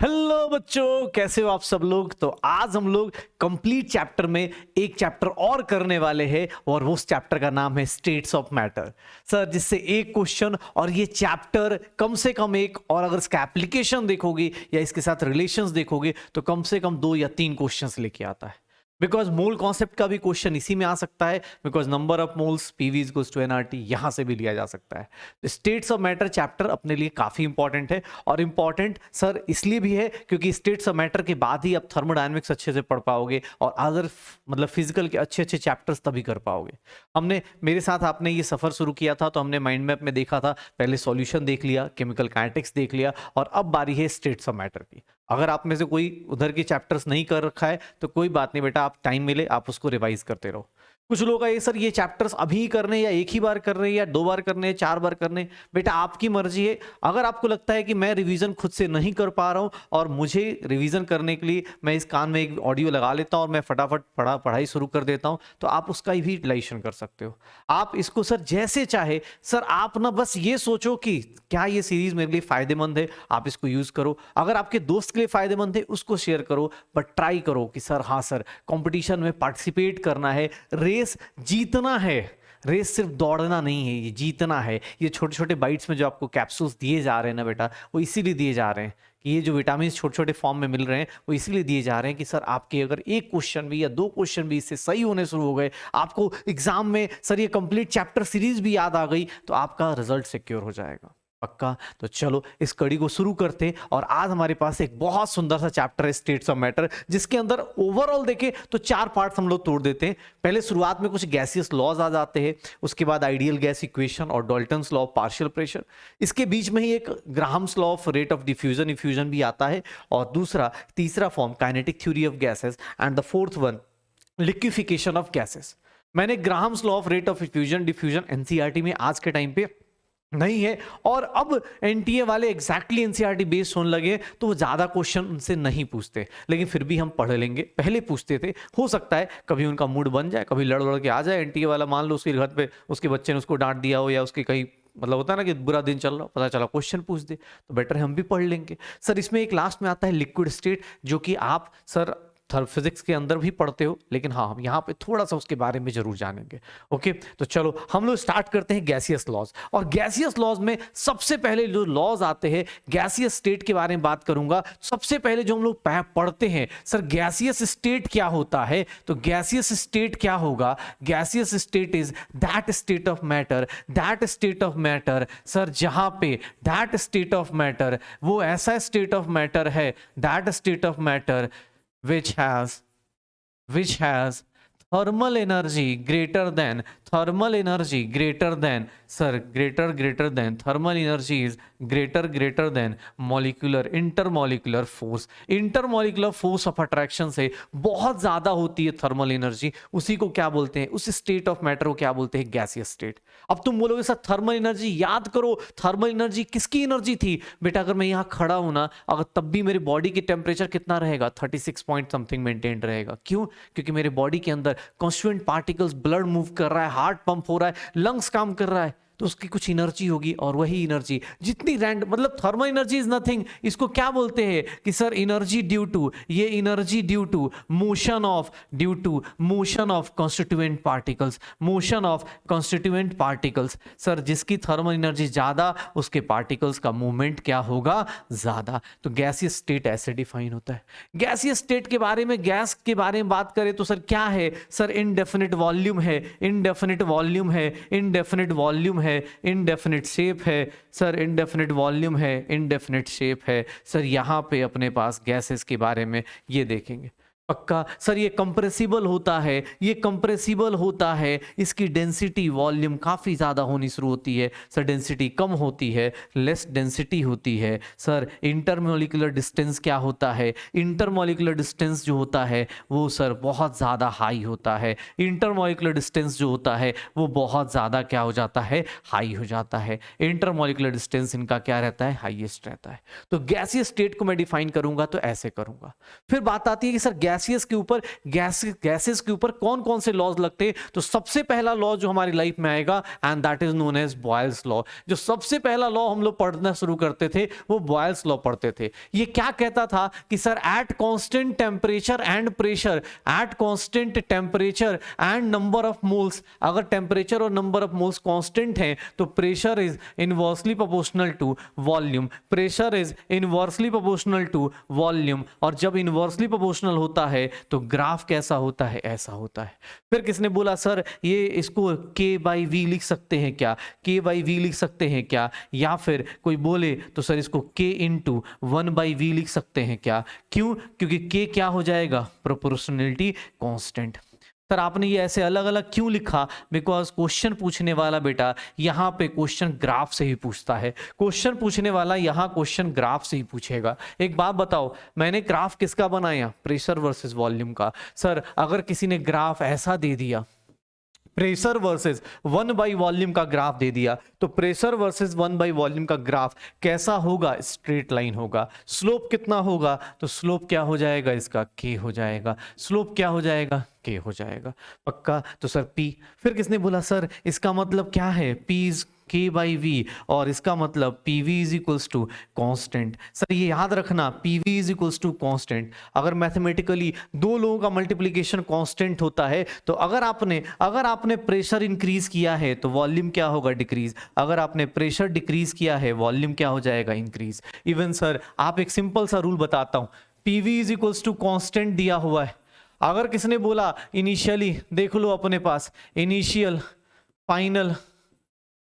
Hello बच्चों, कैसे हो आप सब लोग। तो आज हम लोग कंप्लीट चैप्टर में एक चैप्टर और करने वाले हैं और उस चैप्टर का नाम है स्टेट्स ऑफ मैटर। सर, जिससे एक क्वेश्चन और ये चैप्टर कम से कम एक, और अगर इसका एप्लीकेशन देखोगे या इसके साथ रिलेशंस देखोगे तो कम से कम 2 या 3 क्वेश्चंस लेके आता है। बिकॉज मोल कॉन्सेप्ट का भी क्वेश्चन इसी में आ सकता है, because number of moles PV is equals to NRT यहां से भी लिया जा सकता है। स्टेट्स ऑफ मैटर चैप्टर अपने लिए काफी इंपॉर्टेंट है, और इंपॉर्टेंट सर इसलिए भी है क्योंकि स्टेट्स ऑफ मैटर के बाद ही आप थर्मोडायनेमिक्स अच्छे से पढ़ पाओगे और अदर मतलब फिजिकल के अच्छे अच्छे चैप्टर्स तभी कर पाओगे। हमने मेरे साथ आपने ये सफर शुरू किया था तो हमने माइंड मैप में देखा था, पहले सॉल्यूशन देख लिया, केमिकल काइनेटिक्स देख लिया, और अब बारी है स्टेट्स ऑफ मैटर की। अगर आप में से कोई उधर के चैप्टर्स नहीं कर रखा है तो कोई बात नहीं बेटा, आप टाइम मिले आप उसको रिवाइज करते रहो। कुछ लोग का ये सर ये चैप्टर्स अभी ही करने या एक ही बार करने या 2 बार करने 4 बार करने, बेटा आपकी मर्जी है। अगर आपको लगता है कि मैं रिवीजन खुद से नहीं कर पा रहा हूं और मुझे रिवीजन करने के लिए मैं इस कान में एक ऑडियो लगा लेता हूं और मैं फटाफट पढ़ाई शुरू कर देता हूं, तो आप उसका भी यूटिलाइजेशन कर सकते हो। आप इसको सर जैसे चाहे, सर आप ना बस ये सोचो कि क्या ये सीरीज मेरे लिए फायदेमंद है, आप इसको यूज करो। अगर आपके दोस्त के लिए फायदेमंद है उसको शेयर करो, बट ट्राई करो कि सर हाँ सर कंपटीशन में पार्टिसिपेट करना है, रेस जीतना है। रेस सिर्फ दौड़ना नहीं है, ये जीतना है। ये छोटे छोटे बाइट्स में जो आपको कैप्सूल्स दिए जा रहे हैं ना बेटा, वो इसीलिए दिए जा रहे हैं कि ये जो विटामिन छोटे छोटे फॉर्म में मिल रहे हैं वो इसीलिए दिए जा रहे हैं कि सर आपके अगर एक क्वेश्चन भी या 2 क्वेश्चन भी इससे सही होने शुरू हो गए, आपको एग्जाम में सर ये कंप्लीट चैप्टर सीरीज भी याद आ गई, तो आपका रिजल्ट सिक्योर हो जाएगा पक्का। तो चलो इस कड़ी को शुरू करते हैं, और आज हमारे पास एक बहुत सुंदर सा चैप्टर है स्टेट्स ऑफ मैटर, जिसके अंदर ओवरऑल देखें तो 4 पार्ट्स हम लोग तोड़ देते हैं। पहले शुरुआत में कुछ गैसियस लॉज आ जाते हैं, उसके बाद आइडियल गैस इक्वेशन और Dalton's law of partial pressure, इसके बीच में ही एक Graham's law of rate of diffusion effusion भी आता है, और तीसरा form kinetic theory of gases, and the fourth one liquefaction of gases. मैंने Graham's law of rate of effusion diffusion NCERT में आज के टाइम पे नहीं है, और अब एनटीए वाले एग्जैक्टली एनसीईआरटी बेस्ड होने लगे तो वो ज्यादा क्वेश्चन उनसे नहीं पूछते, लेकिन फिर भी हम पढ़ लेंगे। पहले पूछते थे, हो सकता है कभी उनका मूड बन जाए, कभी लड़ के आ जाए एनटीए वाला, मान लो उसके घर पे उसके बच्चे ने उसको डांट दिया हो, या उसके कहीं मतलब होता है ना कि बुरा दिन चल रहा हो, पता चला क्वेश्चन पूछ दे, तो बेटर है हम भी पढ़ लेंगे। सर इसमें एक लास्ट में आता है लिक्विड स्टेट, जो कि आप सर फिजिक्स के अंदर भी पढ़ते हो, लेकिन हाँ हम यहाँ पे थोड़ा सा उसके बारे में जरूर जानेंगे। ओके, तो चलो हम लोग स्टार्ट करते हैं गैसियस लॉज। और गैसियस लॉज में सबसे पहले जो लॉज आते हैं, गैसियस स्टेट के बारे में बात करूंगा। सबसे पहले जो हम लोग पढ़ते हैं, सर गैसियस स्टेट क्या होता है, तो गैसियस स्टेट क्या होगा, gaseous state is that state of matter, sir जहां पे दैट स्टेट ऑफ मैटर वो ऐसा स्टेट ऑफ मैटर है, that state of matter which has thermal energy greater than sir greater than thermal energy is greater than intermolecular force of attraction से बहुत ज्यादा होती है थर्मल एनर्जी, उसी को क्या बोलते हैं, उस स्टेट ऑफ मैटर को क्या बोलते हैं, गैसियस स्टेट। अब तुम बोलोगे सर थर्मल एनर्जी, याद करो थर्मल एनर्जी किसकी एनर्जी थी बेटा, अगर मैं यहां खड़ा हूं ना, अगर तब भी मेरे बॉडी की टेम्परेचर कितना रहेगा, 36 पॉइंट समथिंग मेंटेन रहेगा। क्यों? क्योंकि मेरे बॉडी के अंदर कॉन्स्टिट्यूएंट पार्टिकल्स, ब्लड मूव कर रहा है, हार्ट पंप हो रहा है, लंग्स काम कर रहा है, तो उसकी कुछ एनर्जी होगी, और वही एनर्जी जितनी मतलब थर्मल एनर्जी इज नथिंग, इसको क्या बोलते हैं कि sir energy due to motion of constituent particles, sir जिसकी थर्मल एनर्जी ज्यादा उसके पार्टिकल्स का मूवमेंट क्या होगा, ज्यादा। तो गैसियस स्टेट ऐसे डिफाइन होता है। गैसियस स्टेट के बारे में, गैस के बारे में बात करें तो सर क्या है, सर इनडेफिनिट वॉल्यूम है, इनडेफिनिट शेप है, सर इनडेफिनिट वॉल्यूम है, इनडेफिनिट शेप है। सर यहां पे अपने पास गैसेस के बारे में ये देखेंगे पक्का। सर ये कंप्रेसिबल होता है, इसकी डेंसिटी वॉल्यूम काफी ज्यादा होनी शुरू होती है, सर डेंसिटी कम होती है, लेस डेंसिटी होती है। सर इंटरमोलिकुलर डिस्टेंस क्या होता है, इंटरमोलिकुलर डिस्टेंस जो होता है वो सर बहुत ज्यादा हाई होता है, इंटरमोलिकुलर डिस्टेंस जो होता है वो बहुत ज्यादा क्या हो जाता है, हाई हो जाता है। इंटरमोलिकुलर डिस्टेंस इनका क्या रहता है, हाईएस्ट रहता है। तो गैसियस स्टेट को मैं डिफाइन करूंगा तो ऐसे करूंगा। फिर बात आती है कि सर गैसियस के ऊपर, गैसेस के ऊपर कौन कौन से लॉज लगते हैं, तो सबसे पहला लॉ जो हमारी लाइफ में आएगा and that is known as Boyle's law. जो सबसे पहला लॉ हम लोग पढ़ना शुरू करते थे वो बॉयल्स लॉ पढ़ते थे। ये क्या कहता था कि sir at constant temperature and pressure, at constant temperature and number of moles, अगर टेम्परेचर और नंबर ऑफ मोल्स कांस्टेंट हैं तो pressure is inversely proportional to volume, pressure is inversely proportional to volume. और जब इनवर्सली प्रोपोर्शनल होता है तो graph कैसा होता है, ऐसा होता है। फिर किसने बोला सर ये इसको K/V लिख सकते हैं क्या, K/V लिख सकते हैं क्या, या फिर कोई बोले तो सर इसको K/1/V लिख सकते हैं क्या। क्यों? क्योंकि K क्या हो जाएगा, प्रोपोर्शनलिटी कांस्टेंट। सर आपने ये ऐसे अलग अलग क्यों लिखा, बिकॉज क्वेश्चन पूछने वाला बेटा यहाँ पे क्वेश्चन ग्राफ से ही पूछता है, क्वेश्चन पूछने वाला यहाँ क्वेश्चन ग्राफ से ही पूछेगा। एक बात बताओ, मैंने ग्राफ किसका बनाया, प्रेशर वर्सेस वॉल्यूम का। सर अगर किसी ने ग्राफ ऐसा दे दिया, प्रेशर वर्सेस 1/, वॉल्यूम का ग्राफ दे दिया, तो प्रेशर वर्सेस 1/, वॉल्यूम का ग्राफ कैसा होगा, स्ट्रेट लाइन होगा। स्लोप कितना होगा, तो स्लोप क्या हो जाएगा इसका, K हो जाएगा। स्लोप क्या हो जाएगा, K हो जाएगा। पक्का? तो सर P, फिर किसने बोला सर इसका मतलब क्या है, P इज K/V, और इसका मतलब PV is equals to constant. Sir ये याद रखना, PV is equals to constant. अगर मैथमेटिकली दो लोगों का मल्टीप्लीकेशन कॉन्स्टेंट होता है तो अगर आपने प्रेशर इंक्रीज किया है तो वॉल्यूम क्या होगा, डिक्रीज। अगर आपने प्रेशर डिक्रीज किया है वॉल्यूम क्या हो जाएगा, इंक्रीज। इवन सर आप एक सिंपल सा रूल बताता हूं, PV is equals to constant दिया हुआ है। अगर किसने बोला इनिशियली, देख लो अपने पास इनिशियल फाइनल,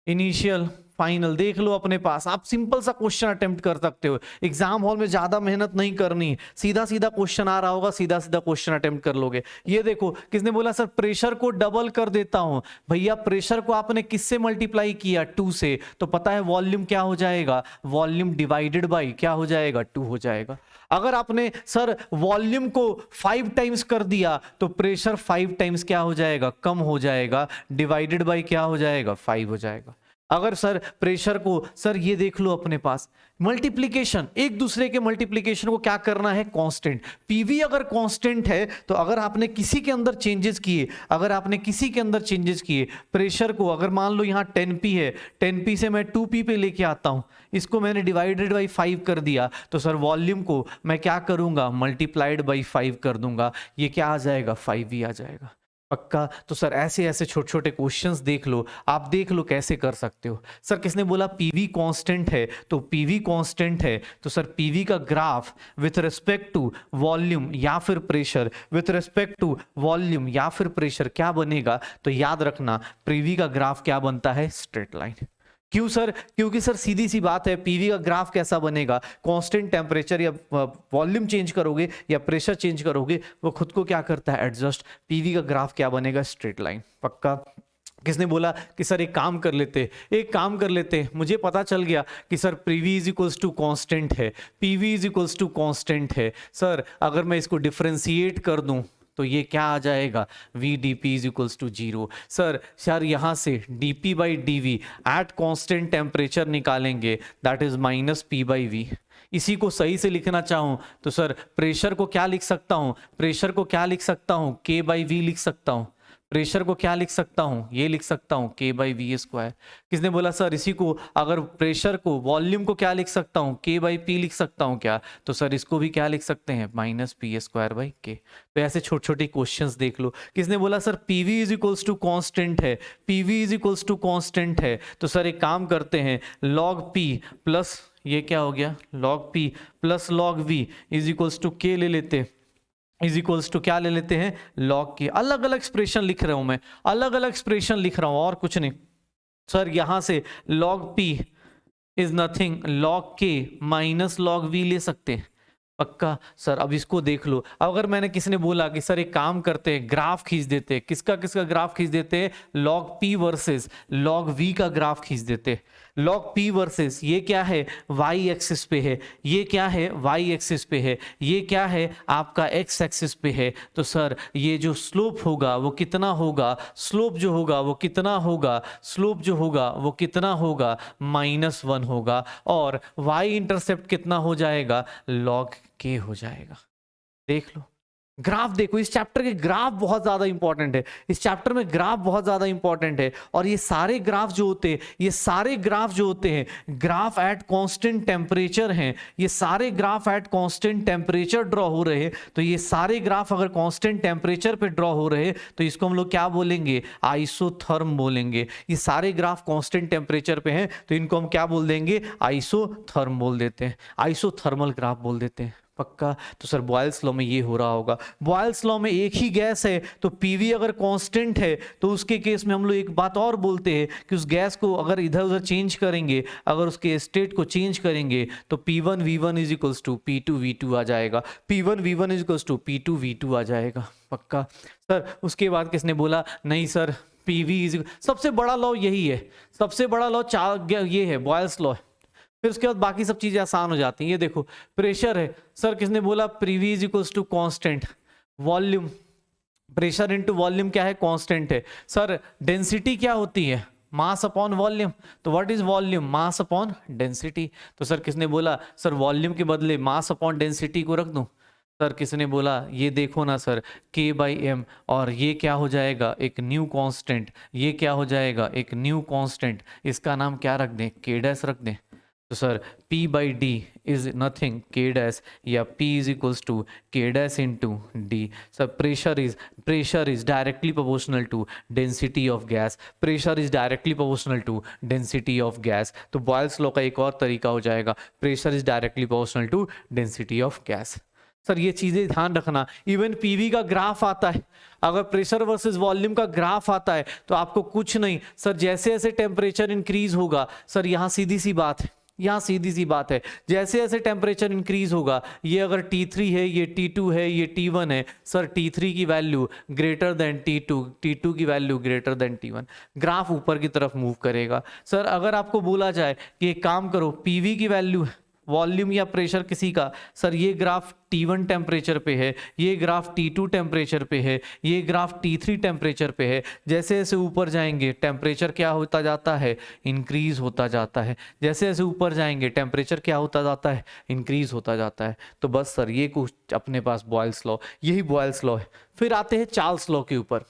इनिशियल फाइनल देख लो अपने पास, आप सिंपल सा क्वेश्चन अटेम्प्ट कर सकते हो। एग्जाम हॉल में ज्यादा मेहनत नहीं करनी, सीधा सीधा क्वेश्चन आ रहा होगा, सीधा सीधा क्वेश्चन अटेम्प्ट कर लोगे। ये देखो किसने बोला सर प्रेशर को डबल कर देता हूं, भैया प्रेशर को आपने किससे मल्टीप्लाई किया, 2 से, तो पता है वॉल्यूम क्या हो जाएगा, वॉल्यूम डिवाइडेड बाई क्या हो जाएगा, 2 हो जाएगा। अगर आपने सर वॉल्यूम को 5 टाइम्स कर दिया तो प्रेशर 5 टाइम्स क्या हो जाएगा, कम हो जाएगा, डिवाइडेड बाई क्या हो जाएगा, 5 हो जाएगा। अगर सर प्रेशर को, सर ये देख लो अपने पास मल्टीप्लिकेशन, एक दूसरे के मल्टीप्लिकेशन को क्या करना है, कांस्टेंट। पीवी अगर कांस्टेंट है तो अगर आपने किसी के अंदर चेंजेस किए, प्रेशर को, अगर मान लो यहाँ 10p है, 10p से मैं 2p पे लेके आता हूं, इसको मैंने डिवाइडेड बाई 5 कर दिया, तो सर वॉल्यूम को मैं क्या करूंगा, मल्टीप्लाइड बाई 5 कर दूंगा, ये क्या आ जाएगा, 5v आ जाएगा। पक्का? तो सर ऐसे ऐसे छोटे छोटे क्वेश्चंस देख लो, आप देख लो कैसे कर सकते हो। सर किसने बोला पीवी कांस्टेंट है, तो पीवी कांस्टेंट है तो सर पीवी का graph with respect to volume या फिर pressure, with respect to volume या फिर प्रेशर क्या बनेगा, तो याद रखना पीवी का ग्राफ क्या बनता है, स्ट्रेट लाइन। क्यों सर? क्योंकि सर सीधी सी बात है, पीवी का ग्राफ कैसा बनेगा, कांस्टेंट टेम्परेचर या वॉल्यूम चेंज करोगे या प्रेशर चेंज करोगे वो खुद को क्या करता है, एडजस्ट। पीवी का ग्राफ क्या बनेगा, स्ट्रेट लाइन। पक्का? किसने बोला कि सर एक काम कर लेते, मुझे पता चल गया कि sir PV is equals to constant है, PV is equals to constant है। सर अगर मैं इसको डिफरेंशिएट कर दूं तो ये क्या आ जाएगा, V D P is equals to 0। Sir यहाँ से dp by D at constant temperature निकालेंगे, दैट इज -p/v। इसी को सही से लिखना चाहूं तो सर प्रेशर को क्या लिख सकता हूं, K/V लिख सकता हूं। प्रेशर को क्या लिख सकता हूं, ये लिख सकता हूं K/V²। किसने बोला सर इसी को, अगर प्रेशर को, वॉल्यूम को क्या लिख सकता हूं, K/P लिख सकता हूं क्या, तो सर इसको भी क्या लिख सकते हैं, -P²/K। तो ऐसे छोटे छोटे क्वेश्चंस देख लो। किसने बोला sir PV is equals to constant है, तो सर एक काम करते हैं, log P प्लस ये क्या हो गया, log P plus log V is equals to K ले लेते, इज इक्वल्स टू क्या ले लेते हैं, लॉग के। अलग अलग एक्सप्रेशन लिख रहा हूं मैं, और कुछ नहीं। सर यहां से log P is nothing, log K minus log V ले सकते हैं। पक्का? सर अब इसको देख लो, अगर मैंने किसी ने बोला कि सर एक काम करते हैं, ग्राफ खींच देते हैं, किसका ग्राफ खींच देते हैं, log P versus log V का ग्राफ खींच देते हैं। log P वर्सेस ये क्या है, y एक्सिस पे है, ये क्या है, y एक्सिस पे है, ये क्या है आपका x एक्सिस पे है। तो सर ये जो स्लोप होगा वो कितना होगा, -1 होगा, और y इंटरसेप्ट कितना हो जाएगा, log K हो जाएगा। देख लो ग्राफ देखो, इस चैप्टर के ग्राफ बहुत ज्यादा इंपॉर्टेंट है, इस चैप्टर में ग्राफ बहुत ज्यादा इंपॉर्टेंट है। और ये सारे ग्राफ जो होते हैं, ये सारे ग्राफ जो होते हैं, ग्राफ एट कांस्टेंट टेम्परेचर हैं। ये सारे graph at constant temperature draw हो रहे हैं। तो ये सारे ग्राफ अगर कांस्टेंट टेम्परेचर पे ड्रॉ हो रहे हैं तो इसको हम लोग क्या बोलेंगे, आइसोथर्म बोलेंगे। ये सारे ग्राफ कांस्टेंट टेम्परेचर पे हैं तो इनको हम क्या बोल देंगे, आइसोथर्म बोल देते हैं, आइसोथर्मल ग्राफ बोल देते हैं। पक्का? तो सर बॉयल्स लॉ में ये हो रहा होगा। बॉयल्स लॉ में एक ही गैस है तो पीवी अगर कांस्टेंट है तो उसके केस में हम लोग एक बात और बोलते हैं कि उस गैस को अगर इधर उधर चेंज करेंगे, अगर उसके स्टेट को चेंज करेंगे तो P1 V1 is equals to P2 V2 आ जाएगा, P1 V1 is equals to P2 V2 आ जाएगा। पक्का? सर उसके बाद किसने बोला नहीं सर पीवी इज, सबसे बड़ा लॉ यही है, सबसे बड़ा लॉ ये है, बॉयल्स लॉ है। फिर उसके बाद बाकी सब चीजें आसान हो जाती हैं। ये देखो प्रेशर है, सर किसने बोला PV is equals to constant, volume, pressure into volume क्या है, कांस्टेंट है। सर डेंसिटी क्या होती है, मास अपॉन वॉल्यूम, तो what is volume, mass upon density. तो सर किसने बोला सर वॉल्यूम के बदले मास अपॉन डेंसिटी को रख दूं, सर किसने बोला ये देखो ना सर K/m, और ये क्या हो जाएगा एक न्यू कांस्टेंट, ये क्या हो जाएगा एक न्यू कांस्टेंट, इसका नाम क्या रख दें, K डैश रख दें। तो sir P/d is nothing K dash, या P is equals to K dash into D। Sir pressure is directly proportional to density of gas, pressure is directly proportional to density of gas. तो Boyle's law का एक और तरीका हो जाएगा, pressure is directly proportional to density of gas. Sir ये चीजें ध्यान रखना। इवन पीवी का ग्राफ आता है, अगर प्रेशर वर्सेस वॉल्यूम का ग्राफ आता है तो आपको कुछ नहीं सर, जैसे जैसे टेम्परेचर इंक्रीज होगा, सर यहाँ सीधी सी बात है, यहाँ सीधी सी बात है, जैसे जैसे टेम्परेचर इंक्रीज होगा, ये अगर T3 है, ये T2 है, ये T1 है, सर T3 की value greater than T2, T2 की value greater than T1, graph ऊपर की तरफ मूव करेगा। सर अगर आपको बोला जाए कि एक काम करो, पीवी की वैल्यू वॉल्यूम या प्रेशर किसी का, सर ये ग्राफ T1 टेम्परेचर पे है, ये ग्राफ T2 टेम्परेचर पे है, ये ग्राफ T3 टेम्परेचर पे है, जैसे जैसे ऊपर जाएंगे टेम्परेचर क्या होता जाता है, इंक्रीज होता जाता है, जैसे जैसे ऊपर जाएंगे टेम्परेचर क्या होता जाता है, इंक्रीज होता जाता है। तो बस सर ये कुछ अपने पास बॉयल्स लॉ, यही बॉयल्स लॉ है। फिर आते हैं चार्ल्स लॉ के ऊपर,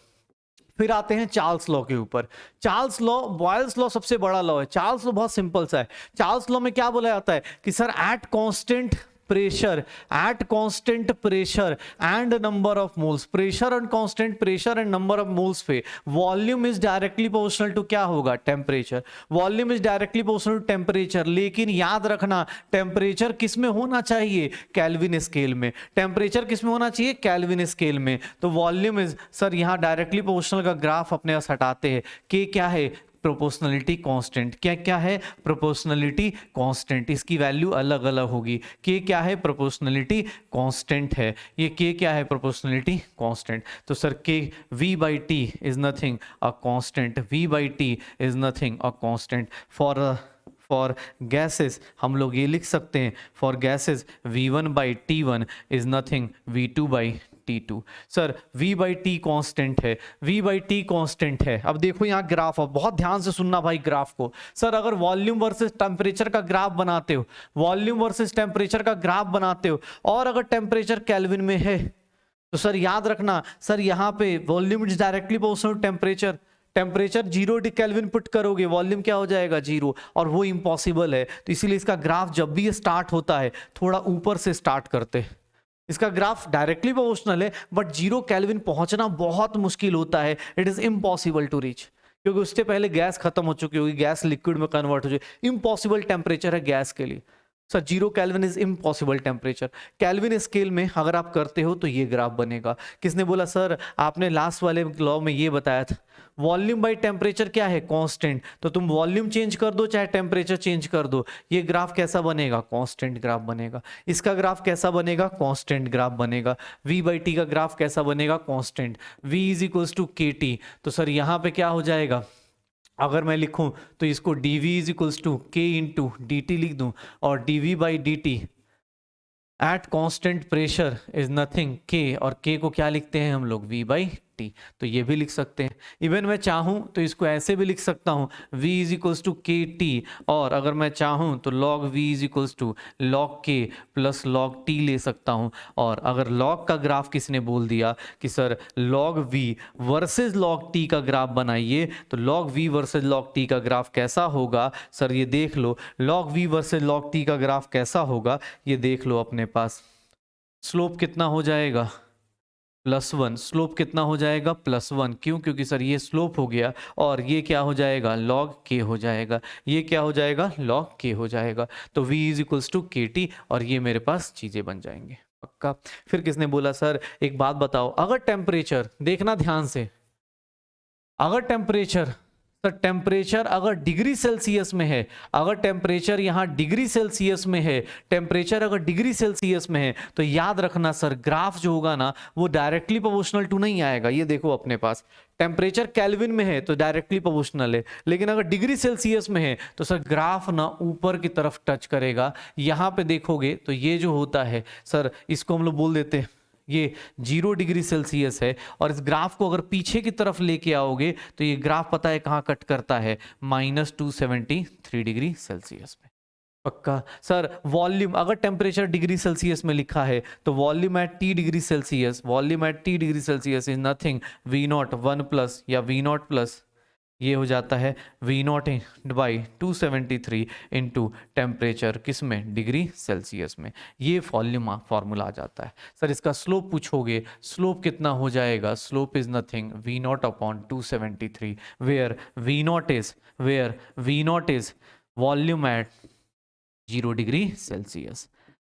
फिर आते हैं चार्ल्स लॉ के ऊपर। चार्ल्स लॉ, बॉयल्स लॉ सबसे बड़ा लॉ है, चार्ल्स लॉ बहुत सिंपल सा है। चार्ल्स लॉ में क्या बोला जाता है कि sir at constant pressure, at constant pressure and number of moles, pressure and constant pressure and number of moles पे volume is directly proportional to क्या होगा, temperature. Volume is directly proportional to temperature, लेकिन याद रखना temperature किस में होना चाहिए, केल्विन स्केल में। टेम्परेचर किस में होना चाहिए, केल्विन स्केल में। तो वॉल्यूम इज, सर यहाँ डायरेक्टली प्रोपोर्शनल का ग्राफ अपने पास हटाते हैं, के क्या है, प्रोपोर्शनलिटी कांस्टेंट। क्या क्या है, प्रोपोर्शनलिटी कांस्टेंट, इसकी वैल्यू अलग अलग होगी। के क्या है, प्रोपोर्शनलिटी कांस्टेंट है, ये के क्या है, प्रोपोर्शनलिटी कांस्टेंट। तो सर के V/T is nothing a constant, V/T is nothing a constant. For gases हम लोग ये लिख सकते हैं, for gases V1/T1 is nothing V2/T2। Sir V/T constant है, V/T कांस्टेंट है। अब देखो यहाँ ग्राफ, अब बहुत ध्यान से सुनना भाई ग्राफ को। सर अगर वॉल्यूम वर्सेस टेम्परेचर का ग्राफ बनाते हो, वॉल्यूम वर्सेस टेम्परेचर का ग्राफ बनाते हो, और अगर टेम्परेचर केल्विन में है तो सर याद रखना, सर यहाँ पे volume is directly proportional to temperature, temperature 0 kelvin put करोगे, वॉल्यूम क्या हो जाएगा, 0, और वो इम्पॉसिबल है। तो इसीलिए इसका ग्राफ जब भी ये स्टार्ट होता है थोड़ा ऊपर से स्टार्ट करते हैं। इसका ग्राफ डायरेक्टली प्रोपोर्शनल है बट 0 केल्विन पहुंचना बहुत मुश्किल होता है, it is impossible to reach, क्योंकि उससे पहले गैस खत्म हो चुकी होगी, गैस लिक्विड में कन्वर्ट हो चुकी, इम्पॉसिबल टेम्परेचर है गैस के लिए। Sir 0 kelvin is impossible temperature. Kelvin scale में अगर आप करते हो तो ये ग्राफ बनेगा। किसने बोला, सर आपने लास्ट वाले लॉ में ये बताया था, वॉल्यूम बाय टेम्परेचर क्या है, कांस्टेंट। तो तुम वॉल्यूम चेंज कर दो चाहे टेम्परेचर चेंज कर दो, ये ग्राफ कैसा बनेगा, कांस्टेंट ग्राफ बनेगा। इसका ग्राफ कैसा बनेगा, कांस्टेंट ग्राफ बनेगा। V/T का ग्राफ कैसा बनेगा, constant. V is equals to KT। तो सर यहाँ पे क्या हो जाएगा, अगर मैं लिखूं तो इसको dV is equals to K into dt लिख दूं, और dV/dt at constant pressure is nothing K, और K को क्या लिखते हैं हम लोग, V/T। टी, तो ये भी लिख सकते हैं। इवन मैं चाहूँ तो इसको ऐसे भी लिख सकता हूँ v is equals to K T, और अगर मैं चाहूँ तो log v is equals to log k plus log t ले सकता हूँ। और अगर log का ग्राफ किसने बोल दिया कि sir log v versus log t का ग्राफ बनाइए, तो log v versus log t का ग्राफ कैसा होगा सर, ये देख लो। log v versus log t का ग्राफ कैसा होगा ये देख लो अपने पास। स्लोप कितना हो जाएगा +1, स्लोप कितना हो जाएगा +1, क्यों? क्योंकि सर ये स्लोप हो गया और ये क्या हो जाएगा log k हो जाएगा, ये क्या हो जाएगा log k हो जाएगा। तो v is equals to K T, और ये मेरे पास चीजें बन जाएंगे पक्का। फिर किसने बोला सर एक बात बताओ, अगर टेम्परेचर, देखना ध्यान से, अगर टेम्परेचर, तो टेम्परेचर अगर डिग्री सेल्सियस में है, अगर टेम्परेचर यहाँ डिग्री सेल्सियस में है, टेम्परेचर अगर डिग्री सेल्सियस में है, तो याद रखना सर ग्राफ जो होगा ना वो डायरेक्टली प्रोपोर्शनल टू नहीं आएगा। ये देखो अपने पास टेम्परेचर केल्विन में है तो डायरेक्टली प्रोपोर्शनल है, लेकिन अगर डिग्री सेल्सियस में है तो सर ग्राफ ना ऊपर की तरफ टच करेगा। यहाँ पे देखोगे तो ये जो होता है सर, इसको हम लोग बोल देते हैं ये 0 डिग्री सेल्सियस है, और इस ग्राफ को अगर पीछे की तरफ लेके आओगे तो ये ग्राफ पता है कहाँ कट करता है, -273 डिग्री सेल्सियस में पक्का। सर वॉल्यूम अगर टेम्परेचर डिग्री सेल्सियस में लिखा है तो volume at T degree Celsius, volume at T degree Celsius is nothing V0 1 plus या V0 प्लस, ये हो जाता है V0 बाई 273 इंटू टेम्परेचर किस में, डिग्री सेल्सियस में। ये वॉल्यूम फॉर्मूला आ जाता है। सर इसका स्लोप पूछोगे, स्लोप कितना हो जाएगा, slope is nothing V0 upon 273 where V0 is volume at 0 degree Celsius.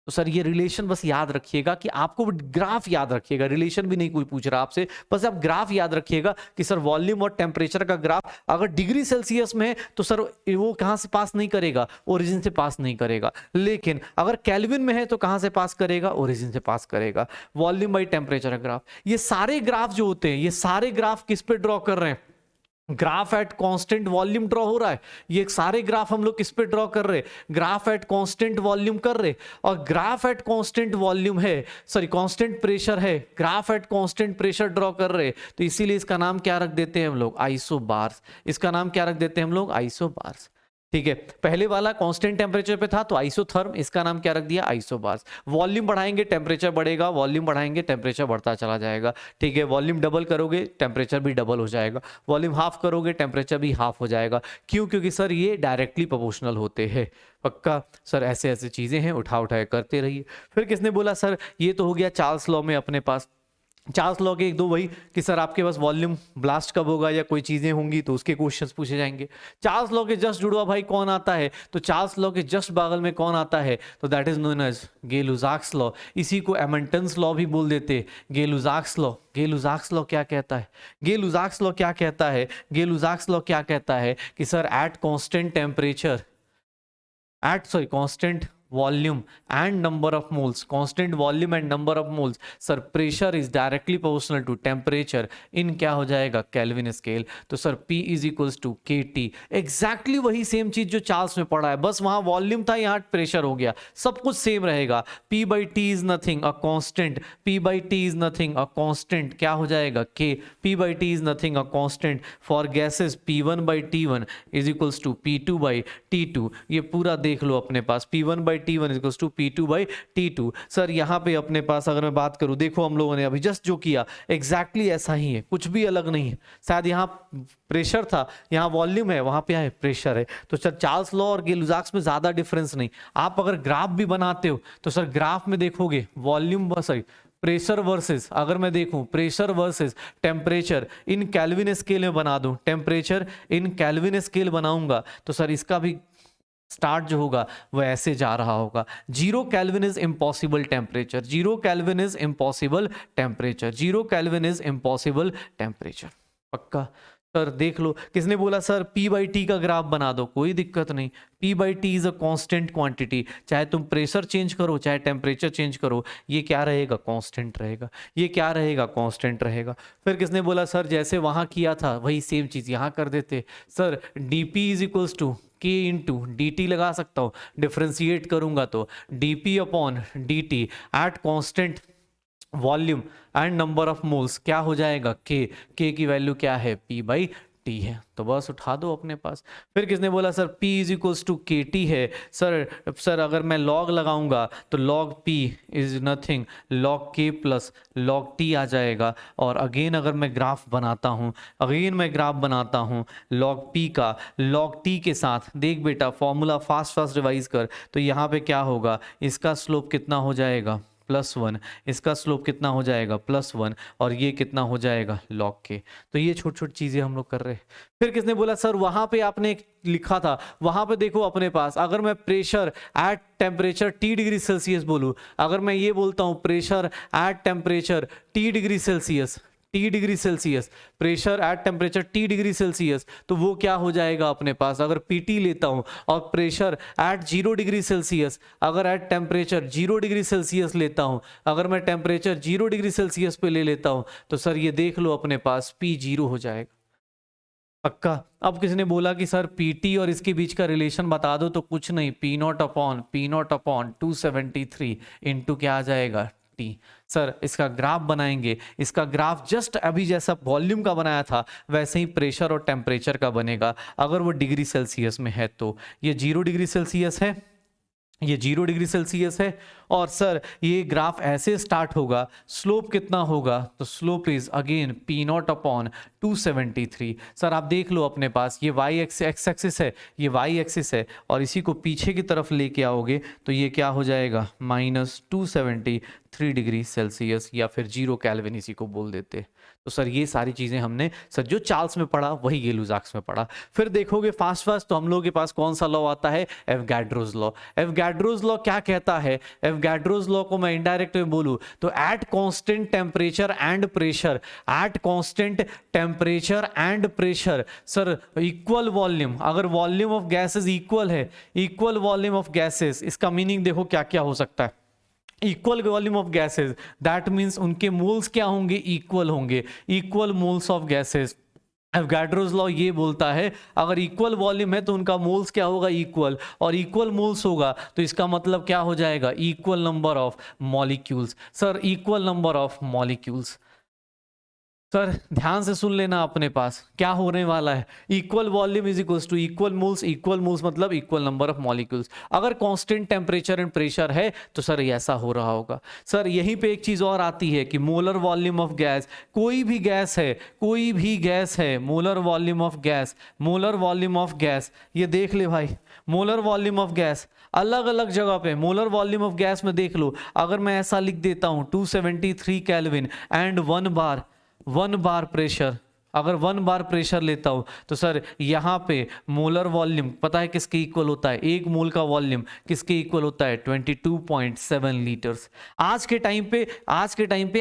तो सर ये रिलेशन बस याद रखिएगा कि आपको ग्राफ याद रखिएगा, रिलेशन भी नहीं कोई पूछ रहा आपसे, बस आप ग्राफ याद रखिएगा कि सर वॉल्यूम और टेम्परेचर का ग्राफ अगर डिग्री सेल्सियस में है तो सर वो कहां से पास नहीं करेगा, ओरिजिन से पास नहीं करेगा, लेकिन अगर केल्विन में है तो कहां से पास करेगा, ओरिजिन से पास करेगा। वॉल्यूम बाई टेम्परेचर का ग्राफ, ये सारे ग्राफ जो होते हैं, ये सारे ग्राफ किस पे ड्रॉ कर रहे हैं, graph at constant volume draw हो रहा है। ये सारे ग्राफ हम लोग किस पे ड्रॉ कर रहे हैं, ग्राफ एट कांस्टेंट वॉल्यूम कर रहे, और ग्राफ एट कांस्टेंट वॉल्यूम है, सॉरी कांस्टेंट प्रेशर है, graph at constant pressure draw कर रहे, तो इसीलिए इसका नाम क्या रख देते हैं हम लोग, आइसोबार्स। इसका नाम क्या रख देते हैं हम लोग, आइसोबार्स। ठीक है, पहले वाला कांस्टेंट टेम्परेचर पे था तो आइसोथर्म, इसका नाम क्या रख दिया, आइसोबार्स। वॉल्यूम बढ़ाएंगे टेम्परेचर बढ़ेगा, वॉल्यूम बढ़ाएंगे टेम्परेचर बढ़ता चला जाएगा। ठीक है, वॉल्यूम डबल करोगे टेम्परेचर भी डबल हो जाएगा, वॉल्यूम हाफ करोगे टेम्परेचर भी हाफ हो जाएगा। क्यों? क्योंकि सर ये डायरेक्टली प्रोपोर्शनल होते हैं पक्का। सर ऐसे ऐसे चीजें हैं, उठाए करते रहिए। फिर किसने बोला सर, ये तो हो गया चार्ल्स लॉ में अपने पास। चार्ल्स लॉ के एक दो वही कि सर आपके पास वॉल्यूम ब्लास्ट कब होगा या कोई चीजें होंगी तो उसके क्वेश्चंस पूछे जाएंगे। चार्ल्स लॉ के जस्ट जुड़वा भाई कौन आता है, तो चार्ल्स लॉ के जस्ट बगल में कौन आता है, तो that is known as Gay-Lussac's law. इसी को एमंटन्स लॉ भी बोल देते, गे-लुसाक्स लॉ। गे-लुसाक्स लॉ क्या कहता है, गे-लुसाक्स लॉ क्या कहता है, गे-लुसाक्स लॉ क्या कहता है कि sir at constant temperature, constant volume and number of moles, constant volume and number of moles, sir pressure is directly proportional to temperature in क्या हो जाएगा, केल्विन स्केल। तो sir P is equals to KT, exactly वही same चीज जो Charles में पढ़ा है, बस वहां वॉल्यूम था यहाँ प्रेशर हो गया, सब कुछ सेम रहेगा। P by T is nothing, a constant, P by T is nothing, a constant, क्या हो जाएगा K, P by T is nothing, a constant for gases, P1 by T1 is equals to P2 by T2। ये पूरा देख लो अपने पास, P1 by T1 is equals to P2 by T2। Sir यहाँ पे अपने पास अगर मैं बात करूँ, देखो हम लोगों ने अभी जस्ट जो किया एग्जैक्टली ऐसा ही है, कुछ भी अलग नहीं है। शायद यहाँ प्रेशर था, यहाँ वॉल्यूम है, वहां पे है प्रेशर है। तो सर चार्ल्स लॉ और गे-लुसाक्स में ज्यादा डिफरेंस नहीं। आप अगर ग्राफ भी बनाते हो तो सर ग्राफ में देखोगे वॉल्यूम, सॉरी प्रेशर वर्सेस, अगर मैं देखूं pressure versus temperature in kelvin scale में बना दूं, टेम्परेचर इन केल्विन स्केल बनाऊंगा तो सर इसका भी स्टार्ट जो होगा वो ऐसे जा रहा होगा, 0 kelvin is impossible temperature, 0 kelvin is impossible temperature, 0 kelvin is impossible temperature पक्का। सर देख लो, किसने बोला सर P by T का ग्राफ बना दो, कोई दिक्कत नहीं। P by T is a constant quantity, चाहे तुम प्रेशर चेंज करो चाहे टेम्परेचर चेंज करो, ये क्या रहेगा, कांस्टेंट रहेगा, ये क्या रहेगा, कांस्टेंट रहेगा। फिर किसने बोला सर जैसे वहां किया था वही सेम चीज यहां कर देते, sir dP is equals to K into dt लगा सकता हूँ, डिफ्रेंशिएट करूंगा तो dP upon dt at constant volume and number of moles क्या हो जाएगा, के की वैल्यू क्या है, पी बाई टी है, तो बस उठा दो अपने पास। फिर किसने बोला sir P is equals to K T है, सर अगर मैं लॉग लगाऊंगा तो log P is nothing log K plus log T आ जाएगा। और अगेन अगर मैं ग्राफ बनाता हूँ, लॉग P का लॉग T के साथ, देख बेटा फॉर्मूला फास्ट रिवाइज कर, तो यहाँ पे क्या होगा, इसका स्लोप कितना हो जाएगा +1, इसका स्लोप कितना हो जाएगा +1, और ये कितना हो जाएगा log के। तो ये छोटी छोटी चीजें हम लोग कर रहे हैं। फिर किसने बोला सर वहां पे आपने एक लिखा था, वहां पे देखो अपने पास, अगर मैं pressure at temperature T degree Celsius बोलूं, अगर मैं ये बोलता हूं pressure at temperature T degree Celsius, pressure at temperature T degree Celsius, तो वो क्या हो जाएगा अपने पास, अगर PT लेता हूं और प्रेशर एट 0 डिग्री सेल्सियस, अगर एट टेम्परेचर 0 डिग्री सेल्सियस लेता हूं, अगर मैं टेम्परेचर 0 डिग्री सेल्सियस पे ले लेता हूं, तो सर ये देख लो अपने पास P 0 हो जाएगा, पक्का। अब किसने बोला कि सर PT और इसके बीच का रिलेशन बता दो, तो कुछ नहीं, P0 अपॉन 273 इंटू क्या आ जाएगा T। सर इसका ग्राफ बनाएंगे, इसका ग्राफ जस्ट अभी जैसा वॉल्यूम का बनाया था वैसे ही प्रेशर और टेम्परेचर का बनेगा। अगर वो डिग्री सेल्सियस में है तो ये 0 डिग्री सेल्सियस है, ये 0 डिग्री सेल्सियस है, और सर ये ग्राफ ऐसे स्टार्ट होगा, स्लोप कितना होगा, तो slope is again P0 upon 273। Sir आप देख लो अपने पास, ये y एक्स एक्सिस है, ये y एक्सिस है, और इसी को पीछे की तरफ लेके आओगे तो ये क्या हो जाएगा -273 डिग्री सेल्सियस, या फिर 0 केल्विन इसी को बोल देते। तो सर ये सारी चीजें हमने सर जो चार्ल्स में पढ़ा वही गेलुज़ाक्स में पढ़ा। फिर देखोगे फास्ट तो हम लोगों के पास कौन सा लॉ आता है, एवोगाड्रोस लॉ। एवोगाड्रोस लॉ क्या कहता है, एवोगाड्रोस लॉ को मैं इनडायरेक्ट में बोलूं तो eight constant temperature and pressure, at constant temperature and pressure, sir equal volume, अगर वॉल्यूम ऑफ गैसेस इक्वल है, इक्वल वॉल्यूम ऑफ गैसेस, इसका मीनिंग देखो क्या क्या हो सकता है, equal volume of gases, that means उनके मोल्स क्या होंगे, इक्वल होंगे, equal moles of gases. Avogadro's law ये बोलता है अगर इक्वल वॉल्यूम है तो उनका मोल्स क्या होगा, इक्वल, और इक्वल मोल्स होगा तो इसका मतलब क्या हो जाएगा, equal number of molecules. Sir equal number of molecules, sir ध्यान से सुन लेना, अपने पास क्या होने वाला है, equal volume is equals to equal moles मतलब इक्वल नंबर ऑफ मॉलिक्यूल्स। अगर कांस्टेंट टेम्परेचर एंड प्रेशर है तो सर ये ऐसा हो रहा होगा। सर यहीं पे एक चीज और आती है कि मोलर वॉल्यूम ऑफ गैस, कोई भी गैस है, molar volume of gas, molar volume of gas, ये देख ले भाई, मोलर वॉल्यूम ऑफ गैस अलग अलग जगह पे, मोलर वॉल्यूम ऑफ गैस में देख लो, अगर मैं ऐसा लिख देता हूं 273 केल्विन एंड 1 बार प्रेशर, अगर 1 बार प्रेशर लेता हूं तो सर यहाँ पे मोलर वॉल्यूम पता है किसके इक्वल होता है, एक मोल का वॉल्यूम किसके इक्वल होता है, 22.7 लीटर्स। आज के टाइम पे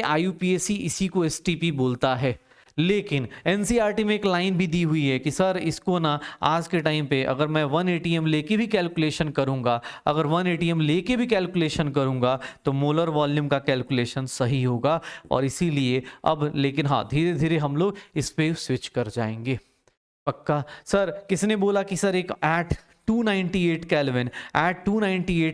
IUPAC इसी को STP बोलता है, लेकिन एनसीईआरटी में एक लाइन भी दी हुई है कि सर इसको ना आज के टाइम पे अगर मैं 1 ATM लेके भी कैलकुलेशन करूंगा, अगर 1 ATM लेके भी कैलकुलेशन करूंगा तो मोलर वॉल्यूम का कैलकुलेशन सही होगा, और इसीलिए अब लेकिन हाँ धीरे धीरे हम लोग इस पे स्विच कर जाएंगे, पक्का। सर किसने बोला कि सर एक at 298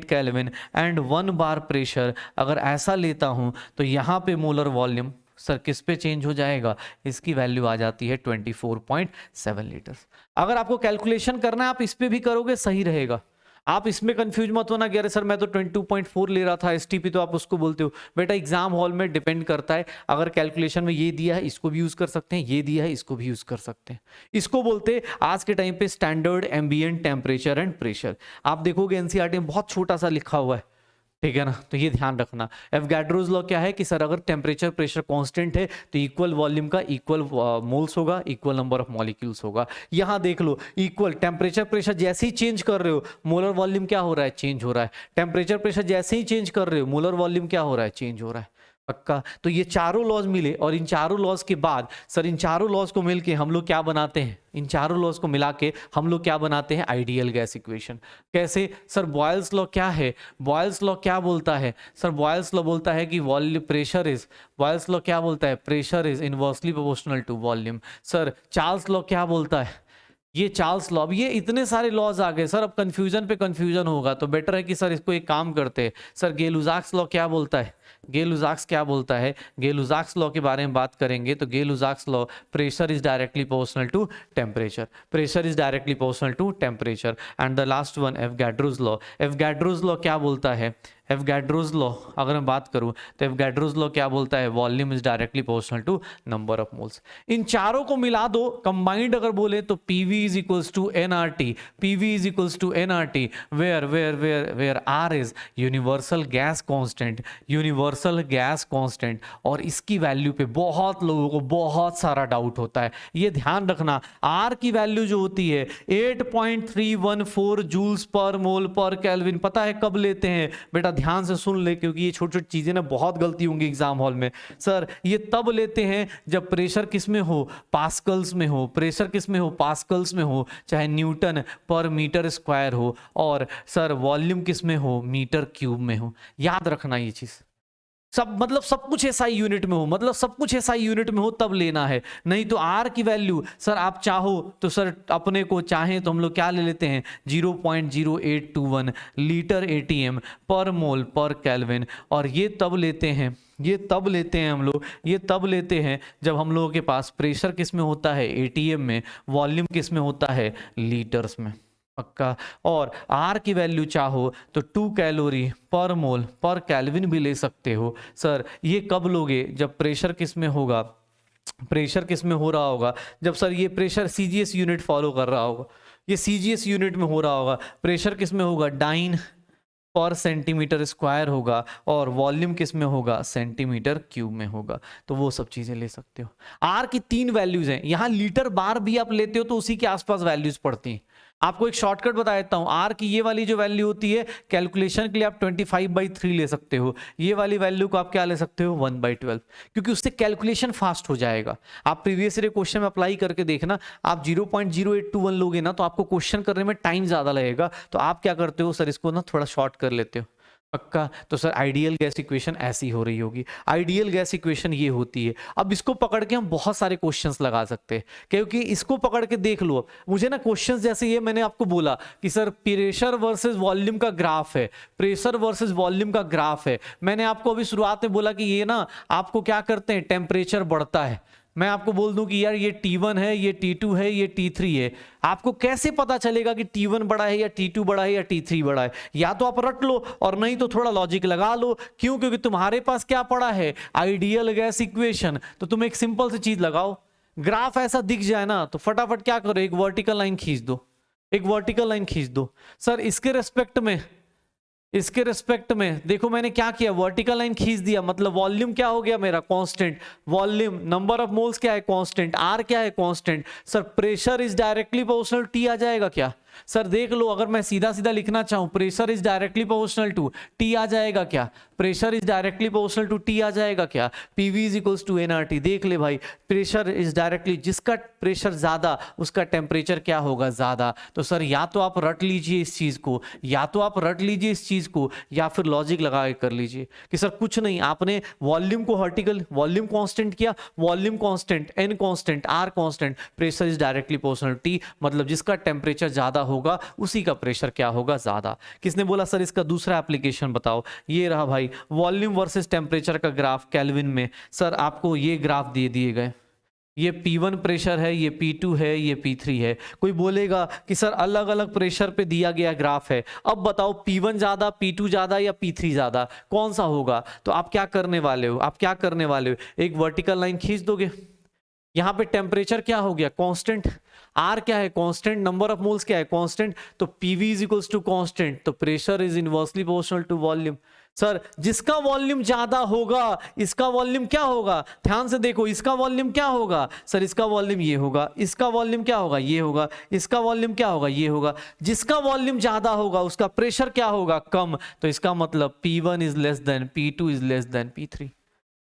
kelvin and 1 bar pressure अगर ऐसा लेता हूं तो यहाँ पे मोलर वॉल्यूम सर किस पे चेंज हो जाएगा, इसकी वैल्यू आ जाती है 24.7 लीटर्स। अगर आपको कैलकुलेशन करना है आप इस पे भी करोगे सही रहेगा, आप इसमें कंफ्यूज मत होना कि अरे सर मैं तो 22.4 ले रहा था STP, तो आप उसको बोलते हो। बेटा एग्जाम हॉल में डिपेंड करता है, अगर कैलकुलेशन में ये दिया है इसको भी यूज कर सकते हैं, ये दिया है इसको भी यूज कर सकते हैं। इसको बोलते आज के टाइम पे standard ambient temperature and pressure. आप देखोगे एनसीईआरटी में बहुत छोटा सा लिखा हुआ है, ठीक है ना, तो ये ध्यान रखना। एवोगाड्रोस लॉ क्या है कि सर अगर टेम्परेचर प्रेशर कांस्टेंट है तो इक्वल वॉल्यूम का इक्वल मोल्स होगा, इक्वल नंबर ऑफ मॉलिक्यूल्स होगा। यहां देख लो इक्वल टेम्परेचर प्रेशर जैसे ही चेंज कर रहे हो मोलर वॉल्यूम क्या हो रहा है, चेंज हो रहा है। टेम्परेचर प्रेशर जैसे ही चेंज कर रहे हो मोलर वॉल्यूम क्या हो रहा है, चेंज हो रहा है, पक्का। तो ये चारों लॉज मिले, और इन चारों लॉज के बाद सर इन चारों लॉज को मिलके हम लोग क्या बनाते हैं, इन चारों लॉज को मिला के हम लोग क्या बनाते हैं, आइडियल गैस इक्वेशन। कैसे सर, बॉयल्स लॉ क्या है, बॉयल्स लॉ क्या बोलता है सर, बॉयल्स लॉ बोलता है कि volume pressure is, Boyle's law क्या बोलता है, pressure is inversely proportional to volume. Sir Charles law क्या बोलता है, ये चार्ल्स लॉ। अब ये इतने सारे लॉज आ गए सर, अब कंफ्यूजन पे कंफ्यूजन होगा, तो बेटर है कि सर इसको एक काम करते हैं। सर गेलुज़ाक्स लॉ क्या बोलता है, गेल-लुसाक्स क्या बोलता है, गेल-लुसाक्स लॉ के बारे में बात करेंगे तो Gay-Lussac's law, pressure is directly proportional to temperature, pressure is directly proportional to temperature. And the last one Avogadro's law, Avogadro's law क्या बोलता है, एवोगाड्रोस लॉ अगर मैं बात करूं तो एवोगाड्रोस लॉ क्या बोलता है, volume is directly proportional to number of moles. इन चारों को मिला दो, कंबाइंड अगर बोले तो PV is equals to NRT, PV is equals to NRT, where where where where R is universal gas constant, universal gas constant. और इसकी वैल्यू पे बहुत लोगों को बहुत सारा डाउट होता है, ये ध्यान रखना। आर की वैल्यू जो होती है 8.314 जूल्स पर मोल पर केल्विन, पता है कब लेते हैं बेटा, ध्यान से सुन ले क्योंकि ये छोटी छोटी चीजें ना बहुत गलती होंगी एग्जाम हॉल में। सर ये तब लेते हैं जब प्रेशर किस में हो, पास्कल्स में हो, प्रेशर किस में हो, पास्कल्स में हो, चाहे न्यूटन पर मीटर स्क्वायर हो, और सर वॉल्यूम किस में हो, मीटर क्यूब में हो। याद रखना ये चीज, सब मतलब सब कुछ एसआई यूनिट में हो, मतलब सब कुछ एसआई यूनिट में हो तब लेना है, नहीं तो आर की वैल्यू सर आप चाहो तो सर अपने को चाहें तो हम लोग क्या ले लेते हैं 0.0821 लीटर एटीएम पर मोल पर केल्विन। और ये तब लेते हैं, ये तब लेते हैं हम लोग, ये तब लेते हैं जब हम लोगों के पास प्रेशर किस में होता है एटीएम में, वॉल्यूम किस में होता है लीटर्स में, पक्का। और आर की वैल्यू चाहो तो 2 कैलोरी पर मोल पर केल्विन भी ले सकते हो। सर ये कब लोगे, जब प्रेशर किस में होगा, प्रेशर किस में हो रहा होगा, जब सर ये प्रेशर सीजीएस यूनिट फॉलो कर रहा होगा, ये सीजीएस यूनिट में हो रहा होगा, प्रेशर किस में होगा डाइन पर सेंटीमीटर स्क्वायर होगा, और वॉल्यूम किस में होगा सेंटीमीटर क्यूब में होगा। तो वो सब चीजें ले सकते हो। आर की 3 वैल्यूज हैं, यहां लीटर बार भी आप लेते हो तो उसी के आसपास वैल्यूज पड़ती हैं। आपको एक शॉर्टकट बता देता हूं, आर की ये वाली जो वैल्यू होती है कैलकुलेशन के लिए आप 25/3 ले सकते हो, ये वाली वैल्यू को आप क्या ले सकते हो 1/12, क्योंकि उससे कैलकुलेशन फास्ट हो जाएगा। आप प्रीवियस ईयर क्वेश्चन में अप्लाई करके देखना, आप 0.0821 लोगे ना तो आपको क्वेश्चन करने में टाइम ज्यादा लगेगा, तो आप क्या करते हो सर इसको ना थोड़ा शॉर्ट कर लेते हो, पक्का। तो सर आइडियल गैस इक्वेशन ऐसी हो रही होगी, आइडियल गैस इक्वेशन ये होती है। अब इसको पकड़ के हम बहुत सारे क्वेश्चंस लगा सकते हैं, क्योंकि इसको पकड़ के देख लो, मुझे ना क्वेश्चंस जैसे ये मैंने आपको बोला कि सर प्रेशर वर्सेस वॉल्यूम का ग्राफ है, प्रेशर वर्सेस वॉल्यूम का ग्राफ है। मैंने आपको अभी शुरुआत में बोला कि ये ना आपको क्या करते हैं, टेम्परेचर बढ़ता है। मैं आपको बोल दूं कि यार ये T1 है, ये T2 है, ये T3 है। आपको कैसे पता चलेगा कि T1 बड़ा है या T2 बड़ा है या T3 बड़ा है? या तो आप रट लो और नहीं तो थोड़ा लॉजिक लगा लो। क्यों? क्योंकि तुम्हारे पास क्या पड़ा है, आइडियल गैस इक्वेशन। तो तुम एक सिंपल सी चीज लगाओ, ग्राफ ऐसा दिख जाए ना तो फटाफट क्या करो, एक वर्टिकल लाइन खींच दो, एक वर्टिकल लाइन खींच दो। सर इसके रेस्पेक्ट में, इसके रेस्पेक्ट में देखो मैंने क्या किया, वर्टिकल लाइन खींच दिया, मतलब वॉल्यूम क्या हो गया मेरा constant, volume number of moles क्या है कांस्टेंट, आर क्या है constant. Sir pressure is directly proportional T आ जाएगा क्या? सर देख लो, अगर मैं सीधा सीधा लिखना चाहूं pressure is directly proportional to T आ जाएगा क्या? Pressure is directly proportional to T आ जाएगा क्या? PV is equals to NRT. देख ले भाई, प्रेशर इज डायरेक्टली, जिसका प्रेशर ज्यादा उसका टेम्परेचर क्या होगा ज्यादा। तो सर या तो आप रट लीजिए इस चीज को, या तो आप रट लीजिए इस चीज को, या फिर लॉजिक लगा के कर लीजिए कि सर कुछ नहीं, आपने वॉल्यूम को वर्टिकल, वॉल्यूम कांस्टेंट किया, volume constant, n constant, R constant, pressure is directly proportional T, मतलब जिसका टेम्परेचर ज्यादा होगा उसी का प्रेशर क्या होगा ज्यादा। किसने बोला सर इसका दूसरा एप्लीकेशन बताओ? ये रहा भाई, वॉल्यूम वर्सेस टेम्परेचर का ग्राफ केल्विन में। सर आपको ये ग्राफ दे दिए गए, ये P1 प्रेशर है, ये P2 है, ये P3 है। कोई बोलेगा कि सर अलग अलग प्रेशर पे दिया गया ग्राफ है, अब बताओ P1 ज्यादा, P2 ज्यादा या P3 ज्यादा, कौन सा होगा? तो आप क्या करने वाले हो, आप क्या करने वाले हो, एक वर्टिकल लाइन खींच दोगे। यहां पे टेम्परेचर क्या हो गया कांस्टेंट, आर क्या है कांस्टेंट, नंबर ऑफ मोल्स क्या है कांस्टेंट, तो PV is equals to constant, तो pressure is inversely proportional to volume. Sir जिसका वॉल्यूम ज्यादा होगा इसका वॉल्यूम क्या होगा, ध्यान से देखो, इसका वॉल्यूम क्या होगा, सर इसका वॉल्यूम ये होगा, इसका वॉल्यूम क्या होगा, ये होगा, इसका वॉल्यूम क्या होगा, ये होगा। जिसका वॉल्यूम ज्यादा होगा उसका प्रेशर क्या होगा, कम। तो इसका मतलब P1 is less than P2 is less than P3।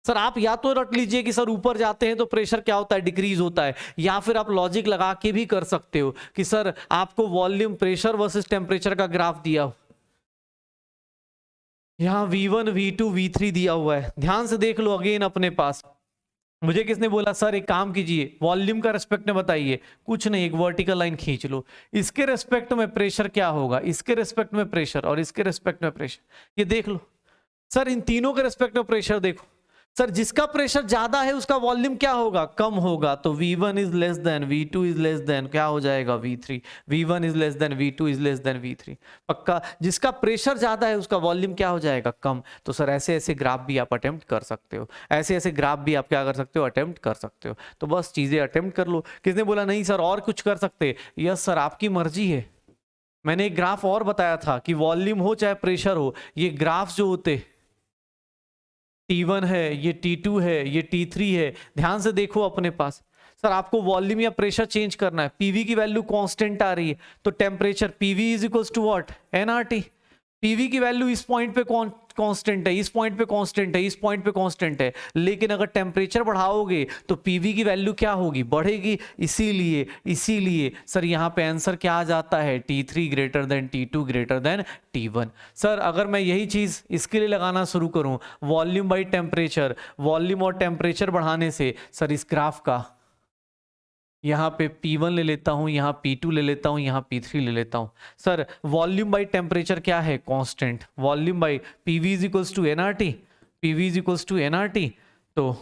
Sir आप या तो रट लीजिए कि सर ऊपर जाते हैं तो प्रेशर क्या होता है, डिक्रीज होता है, या फिर आप लॉजिक लगा के भी कर सकते हो कि सर आपको वॉल्यूम, प्रेशर वर्सेस टेम्परेचर का ग्राफ दिया हो, यहां V1 V2 V3 दिया हुआ है, ध्यान से देख लो अगेन अपने पास। मुझे किसने बोला सर एक काम कीजिए, वॉल्यूम का रेस्पेक्ट में बताइए, कुछ नहीं, एक वर्टिकल लाइन खींच लो, इसके रेस्पेक्ट में प्रेशर क्या होगा, इसके रेस्पेक्ट में प्रेशर और इसके रेस्पेक्ट में प्रेशर, ये देख लो। सर इन तीनों के रेस्पेक्ट में प्रेशर देखो, सर जिसका प्रेशर ज्यादा है उसका वॉल्यूम क्या होगा, कम होगा, तो V1 is less than V2 is less than क्या हो जाएगा V3, V1 is less than V2 is less than V3, पक्का। जिसका प्रेशर ज्यादा है उसका वॉल्यूम क्या हो जाएगा, कम। तो सर ऐसे ऐसे ग्राफ भी आप अटेम्प्ट कर सकते हो, ऐसे ऐसे ग्राफ भी आप क्या कर सकते हो, अटेम्प्ट कर सकते हो। तो बस चीजें अटेम्प्ट कर लो। किसने बोला नहीं सर और कुछ कर सकते, यस सर आपकी मर्जी है। मैंने एक ग्राफ और बताया था कि वॉल्यूम हो चाहे प्रेशर हो, ये ग्राफ जो होते T1 है, ये T2 है, ये T3 है, ध्यान से देखो अपने पास। सर आपको वॉल्यूम या प्रेशर चेंज करना है, पीवी की वैल्यू कांस्टेंट आ रही है, तो temperature PV is equals to what, nRT. PV की वैल्यू इस पॉइंट पे कांस्टेंट है, इस पॉइंट पे कांस्टेंट है, इस पॉइंट पे कांस्टेंट है, लेकिन अगर टेम्परेचर बढ़ाओगे तो पीवी की वैल्यू क्या होगी, बढ़ेगी। इसीलिए सर यहाँ पे आंसर क्या आ जाता है, T3 greater than T2 greater than T1। Sir अगर मैं यही चीज इसके लिए लगाना शुरू करूं, वॉल्यूम बाई टेम्परेचर, वॉल्यूम और टेम्परेचर बढ़ाने से, सर इस ग्राफ का यहाँ पे P1 ले लेता हूँ, यहाँ P2 ले लेता हूँ, यहाँ P3 ले लेता हूँ। सर वॉल्यूम बाई टेम्परेचर क्या है, constant, volume by PV is equals to NRT, PV is equals to NRT, तो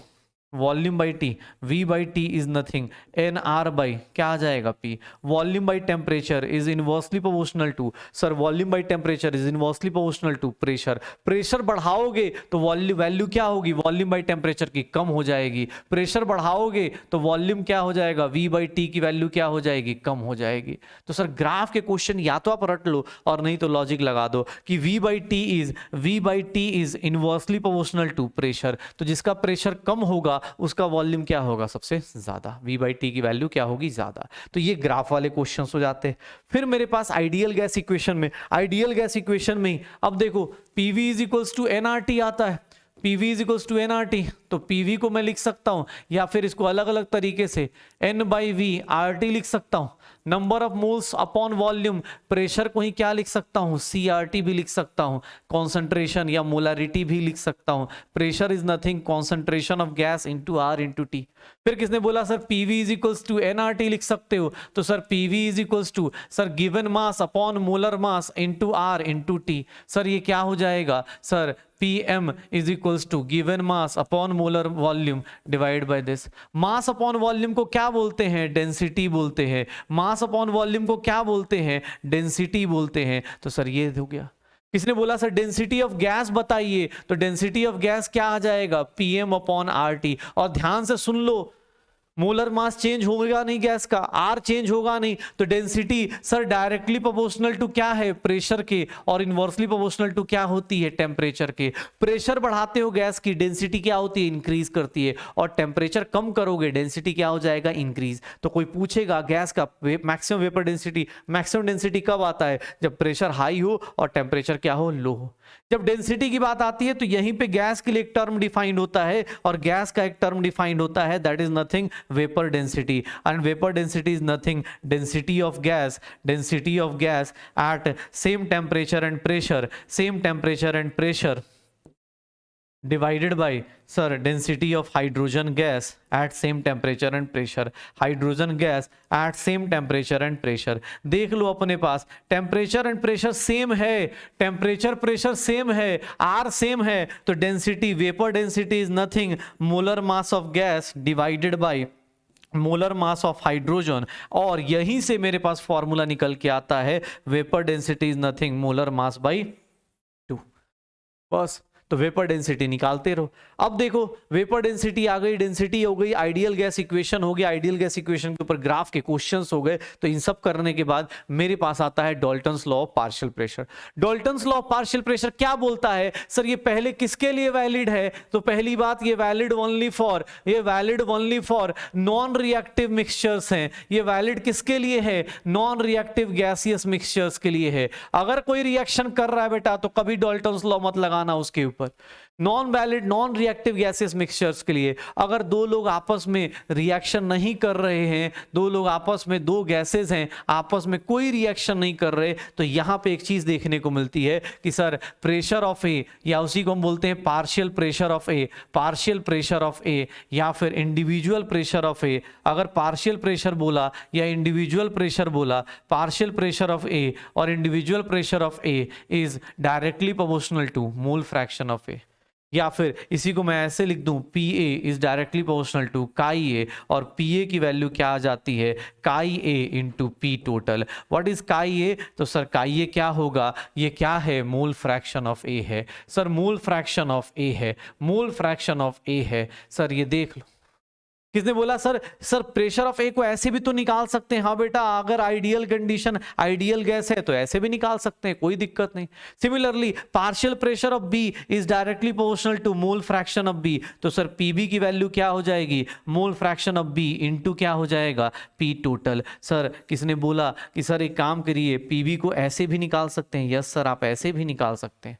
volume by T, V by T is nothing, N R by क्या आ जाएगा P। Volume by temperature is inversely proportional to, sir volume by temperature is inversely proportional to pressure. Pressure बढ़ाओगे तो value क्या होगी, volume by temperature की कम हो जाएगी। प्रेशर बढ़ाओगे तो वॉल्यूम क्या हो जाएगा, V बाई टी की वैल्यू क्या हो जाएगी, कम हो जाएगी। तो सर ग्राफ के क्वेश्चन या तो आप रट लो और नहीं तो लॉजिक लगा दो कि V by T is inversely proportional to pressure, तो जिसका प्रेशर कम होगा उसका वॉल्यूम क्या होगा, सबसे ज्यादा, V बाई टी की वैल्यू क्या होगी, ज्यादा। तो ये ग्राफ वाले क्वेश्चन हो जाते हैं। फिर मेरे पास आइडियल गैस इक्वेशन में अब देखो PV is equals to nRT आता है, PV is equals to NRT, तो PV को मैं लिख सकता हूं या फिर इसको अलग अलग तरीके से N बाई वी RT लिख सकता हूं। Number of moles upon volume, pressure को ही क्या लिख सकता हूं, CRT भी लिख सकता हूं। कॉन्सेंट्रेशन या मोलारिटी भी लिख सकता हूं, pressure is nothing concentration of gas into R into T। फिर किसने बोला sir PV is equals to nRT लिख सकते हो, तो sir PV is equals to sir given mass upon molar mass into R into T। Sir ये क्या हो जाएगा, sir PM is equals to given mass upon molar volume divide by this. Mass upon volume को क्या बोलते हैं, density बोलते हैं। मास अपॉन वॉल्यूम को क्या बोलते हैं, डेंसिटी बोलते हैं। तो सर ये हो गया। किसने बोला सर डेंसिटी ऑफ गैस बताइए, तो डेंसिटी ऑफ गैस क्या आ जाएगा, PM अपॉन RT। और ध्यान से सुन लो, मोलर मास चेंज होगा नहीं गैस का, R चेंज होगा नहीं, तो density sir directly proportional to क्या है, प्रेशर के, और इनवर्सली प्रोपोर्शनल टू क्या होती है, टेम्परेचर के। प्रेशर बढ़ाते हो गैस की, डेंसिटी क्या होती है, इंक्रीज करती है, और टेम्परेचर कम करोगे डेंसिटी क्या हो जाएगा, इंक्रीज। तो कोई पूछेगा गैस का maximum vapour density, maximum density कब आता है, जब प्रेशर हाई हो और टेम्परेचर क्या हो, लो हो। जब डेंसिटी की बात आती है तो यहीं पे गैस के लिए एक टर्म डिफाइंड होता है, और गैस का एक टर्म डिफाइंड होता है, that is nothing vapour density. And vapour density is nothing density of gas at same temperature and pressure divided by sir density of hydrogen gas at same temperature and pressure। Hydrogen gas at same temperature and pressure। देख लो अपने पास temperature and pressure same है, temperature pressure same है, R same है, तो density, vapour density is nothing molar mass of gas divided by molar mass of hydrogen. और यहीं से मेरे पास फॉर्मूला निकल के आता है, vapour density is nothing molar mass by 2। बस तो वेपर डेंसिटी निकालते रहो। अब देखो वेपर डेंसिटी आ गई, डेंसिटी हो गई, आइडियल गैस इक्वेशन हो गया, आइडियल गैस इक्वेशन के ऊपर ग्राफ के क्वेश्चंस हो गए। तो इन सब करने के बाद मेरे पास आता है Dalton's law of partial pressure. Dalton's law of partial pressure क्या बोलता है, सर ये पहले किसके लिए वैलिड है, तो पहली बात ये valid only for non reactive mixtures हैं। ये वैलिड किसके लिए है, नॉन रिएक्टिव गैसियस मिक्सचर्स के लिए है। अगर कोई रिएक्शन कर रहा है बेटा तो कभी डाल्टन्स लॉ मत लगाना उसके ऊपर। Non valid non reactive gases mixtures के लिए अगर दो लोग आपस में रिएक्शन नहीं कर रहे हैं, दो लोग आपस में, दो गैसेस हैं आपस में कोई रिएक्शन नहीं कर रहे, तो यहां पे एक चीज देखने को मिलती है कि सर प्रेशर ऑफ ए, या उसी को हम बोलते हैं partial pressure of A, partial pressure of A या फिर इंडिविजुअल प्रेशर ऑफ ए। अगर पार्शियल प्रेशर बोला या इंडिविजुअल प्रेशर बोला, पार्शियल प्रेशर ऑफ ए और individual pressure of A is directly proportional to mole fraction of A. या फिर इसी को मैं ऐसे लिख दूं, P A is directly proportional to chi A, और पी ए की वैल्यू क्या आ जाती है, chi A into P total. What is chi A? तो सर काई ए क्या होगा, ये क्या है, मोल फ्रैक्शन ऑफ ए है। सर मोल फ्रैक्शन ऑफ ए है, मोल फ्रैक्शन ऑफ ए है। सर ये देख लो, किसने बोला सर प्रेशर ऑफ ए को ऐसे भी तो निकाल सकते हैं। हाँ बेटा, अगर आइडियल कंडीशन, आइडियल गैस है तो ऐसे भी निकाल सकते हैं, कोई दिक्कत नहीं। Similarly partial pressure of B is directly proportional to mole fraction of B, तो सर पीबी की वैल्यू क्या हो जाएगी, mole fraction of B into क्या हो जाएगा, पी टोटल। सर किसने बोला कि सर एक काम करिए, पीबी को ऐसे भी निकाल सकते हैं। यस सर, आप ऐसे भी निकाल सकते हैं।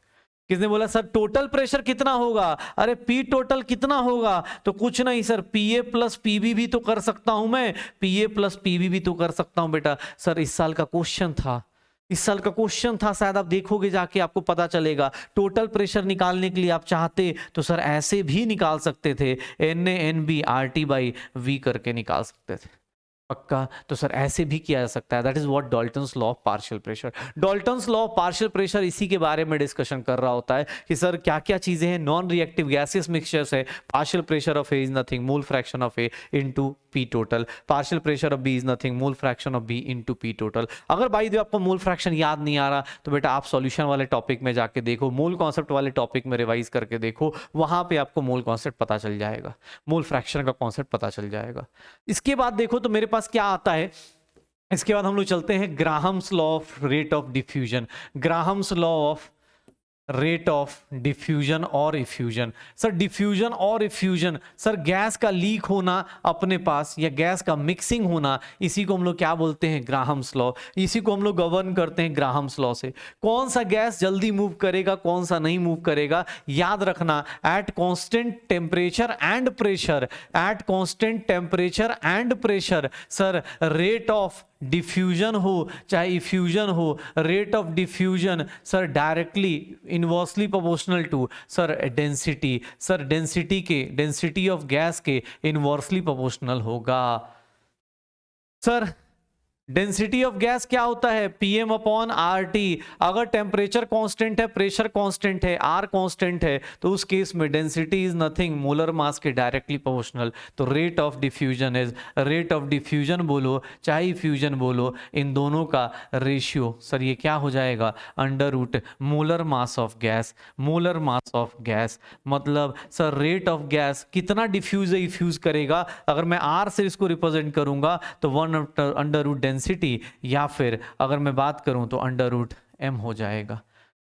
किसने बोला सर टोटल प्रेशर कितना होगा, अरे पी टोटल कितना होगा, तो कुछ नहीं sir, P A plus PB भी तो कर सकता हूं मैं, पी ए प्लस पीबी भी तो कर सकता हूं बेटा। सर इस साल का क्वेश्चन था, इस साल का क्वेश्चन था, शायद आप देखोगे जाके आपको पता चलेगा। टोटल प्रेशर निकालने के लिए आप चाहते तो सर ऐसे भी निकाल सकते थे, n A n B R T by V करके निकाल सकते थे। पक्का? तो सर ऐसे भी किया जा सकता है। That is what Dalton's law of partial pressure. Dalton's law of partial pressure इसी के बारे में डिस्कशन कर रहा होता है कि सर क्या क्या चीजें हैं, नॉन रिएक्टिव गैसेस मिक्सचर्स है। Partial pressure of A is nothing mole fraction of A into P total, partial pressure of B is nothing mole fraction of B into P total. अगर by the way आपको mole fraction याद नहीं आ रहा तो बेटा आप solution वाले topic में जाके देखो, मोल कॉन्सेप्ट वाले टॉपिक में रिवाइज करके देखो, वहां पे आपको मोल कॉन्सेप्ट पता चल जाएगा, मोल फ्रैक्शन का कॉन्सेप्ट पता चल जाएगा। इसके बाद देखो तो मेरे पास क्या आता है, इसके बाद हम लोग चलते हैं Graham's law of rate of diffusion. Graham's law of rate of diffusion और इफ्यूजन। सर डिफ्यूजन और इफ्यूजन, सर गैस का लीक होना अपने पास या गैस का मिक्सिंग होना, इसी को हम लोग क्या बोलते हैं, ग्राहम्स लॉ। इसी को हम लोग गवर्न करते हैं ग्राहम्स लॉ से। कौन सा गैस जल्दी मूव करेगा, कौन सा नहीं मूव करेगा, याद रखना at constant temperature and pressure, at constant temperature and pressure. Sir rate of diffusion हो चाहे इफ्यूजन हो, rate of diffusion sir directly inversely proportional to sir density, sir density of gas के इनवर्सली प्रोपोर्शनल होगा। Sir density of gas क्या होता है, PM upon R T. अगर temperature constant है, प्रेशर कांस्टेंट है, आर कांस्टेंट है, तो उस केस में डेंसिटी इज नथिंग मोलर मास के डायरेक्टली प्रोपोर्शनल। तो rate of diffusion is, rate of diffusion बोलो चाहे इफ्यूजन बोलो, इन दोनों का रेशियो सर ये क्या हो जाएगा, under root molar mass of gas, molar mass of gas. मतलब सर रेट ऑफ गैस कितना डिफ्यूज है, इफ्यूज करेगा, अगर मैं आर से इसको रिप्रेजेंट करूंगा तो 1 अंडर रूट डेंसिटी, या फिर अगर मैं बात करूं तो अंडर रूट एम हो जाएगा।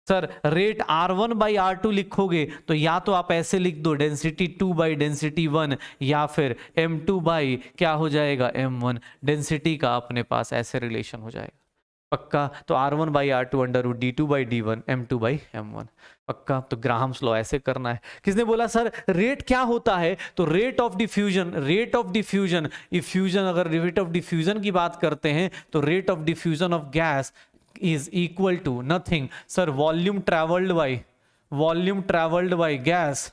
Sir rate R1 by R2 लिखोगे तो या तो आप ऐसे लिख दो डेंसिटी 2 बाई डेंसिटी 1, या फिर M2 बाई क्या हो जाएगा, M1। डेंसिटी का अपने पास ऐसे रिलेशन हो जाएगा। पक्का? तो R1 by R2 under root D2 by D1 M2 by M1। पक्का? तो ग्राहम्स लॉ ऐसे करना है। किसने बोला सर रेट क्या होता है, तो rate of diffusion, rate of diffusion, effusion, अगर रेट ऑफ डिफ्यूजन की बात करते हैं तो rate of diffusion of gas is equal to nothing sir volume travelled by gas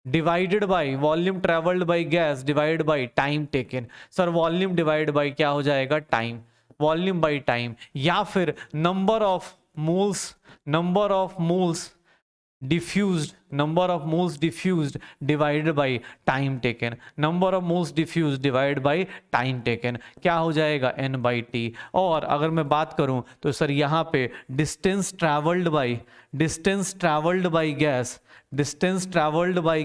divided by volume travelled by gas divided by time taken. Sir volume divide by क्या हो जाएगा, time, volume by time, या फिर number of moles diffused, number of moles diffused divided by time taken, number of moles diffused divided by time taken, क्या हो जाएगा, n by t। और अगर मैं बात करूं तो सर यहाँ पे distance traveled by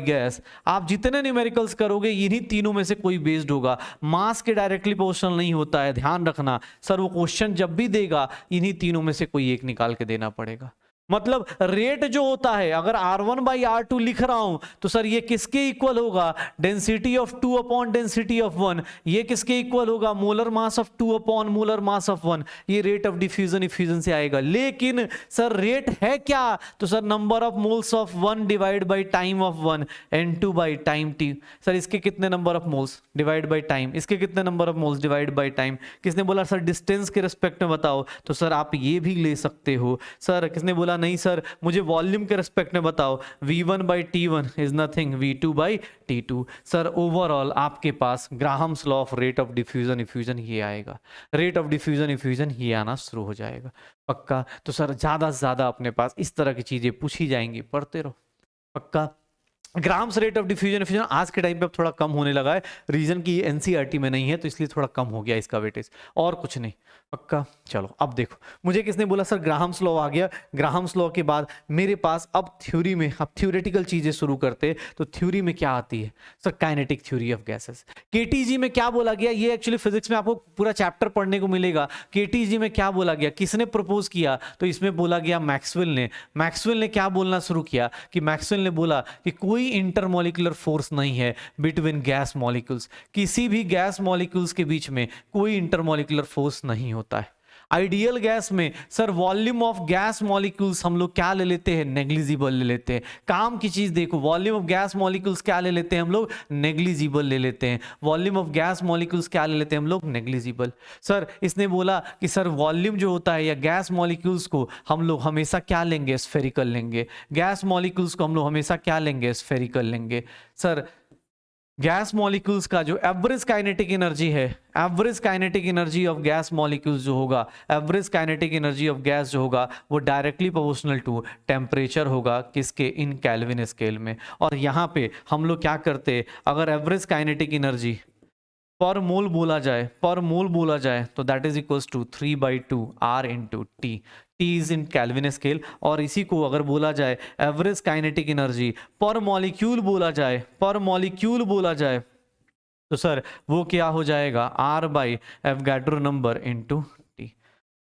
gas, आप जितने न्यूमेरिकल्स करोगे इन्हीं तीनों में से कोई बेस्ड होगा, मास के डायरेक्टली प्रोपोर्शनल नहीं होता है, ध्यान रखना। सर वो क्वेश्चन जब भी देगा इन्हीं तीनों में से कोई एक निकाल के देना पड़ेगा। मतलब रेट जो होता है, अगर R1 बाई R2 लिख रहा हूं तो सर ये किसके इक्वल होगा, density of 2 upon density of 1। ये किसके इक्वल होगा, molar mass of 2 upon molar mass of 1। ये रेट ऑफ डिफ्यूजन इफ्यूजन से आएगा। लेकिन सर रेट है क्या, तो sir number of moles of 1 divide by time of 1 N2 by time T। Sir इसके कितने number of moles divide by time, इसके कितने number of moles divide by time. किसने बोला सर डिस्टेंस के रिस्पेक्ट में बताओ, तो सर आप ये भी ले सकते हो। सर किसने बोला नहीं सर मुझे वॉल्यूम के रिस्पेक्ट में बताओ, V1 by T1 is nothing V2 by T2। Sir overall आपके पास Graham's law of rate of diffusion effusion ये आएगा, रेट ऑफ डिफ्यूजन इफ्यूजन ये आना शुरू हो जाएगा। पक्का? तो सर ज्यादा से ज्यादा अपने पास इस तरह की चीजें पूछी जाएंगी, पढ़ते रहो। पक्का? Grams rate of diffusion effusion आज के टाइम पे अब थोड़ा कम होने लगा है, रीजन की एनसीईआरटी में नहीं है तो इसलिए थोड़ा कम हो गया इसका वेटेज, और कुछ नहीं। पक्का? चलो अब देखो, मुझे किसने बोला सर ग्राहम्स लॉ आ गया। ग्राहम्स लॉ के बाद मेरे पास अब थ्योरी में, अब थ्योरेटिकल चीजें शुरू करते, तो थ्योरी में क्या आती है sir, kinetic theory of gases. KTG में क्या बोला गया, ये एक्चुअली फिजिक्स में आपको पूरा चैप्टर पढ़ने को मिलेगा। केटीजी में क्या बोला गया, किसने प्रपोज किया, तो इसमें बोला गया मैक्सवेल ने। मैक्सवेल ने क्या बोलना शुरू किया कि मैक्सवेल ने बोला कि कोई इंटरमॉलिक्यूलर फोर्स नहीं है बिटवीन गैस मॉलिक्यूल्स, किसी भी गैस मॉलिक्यूल्स के बीच में कोई इंटरमॉलिक्यूलर फोर्स नहीं होता है। आइडियल गैस में sir volume of gas molecules हम लोग क्या ले लेते हैं, नेग्लिजिबल ले लेते हैं। काम की चीज देखो, वॉल्यूम ऑफ गैस मॉलिक्यूल्स क्या ले लेते हैं हम लोग, नेग्लिजिबल ले लेते हैं। वॉल्यूम ऑफ गैस मॉलिक्यूल्स क्या ले लेते हैं हम लोग, नेग्लिजिबल। सर इसने बोला कि सर वॉल्यूम जो होता है या गैस मॉलिक्यूल्स को हम लोग हमेशा क्या लेंगे, स्फेरिकल लेंगे। गैस मॉलिक्यूल्स को हम लोग हमेशा क्या लेंगे, स्फेरिकल लेंगे। सर गैस मॉलिक्यूल्स का जो एवरेज काइनेटिक एनर्जी है, average kinetic energy of gas molecules जो होगा, average kinetic energy of gas जो होगा वो डायरेक्टली प्रोपोर्शनल टू टेम्परेचर होगा, किसके, इन केल्विन स्केल में। और यहाँ पे हम लोग क्या करते, अगर एवरेज काइनेटिक एनर्जी पर मोल बोला जाए, पर मोल बोला जाए तो that is equals to 3/2 R into T. T is in kelvin scale. और इसी को अगर बोला जाए average kinetic energy per molecule बोला जाए, पर मॉलिक्यूल बोला जाए तो सर वो क्या हो जाएगा, R by Avogadro number into T.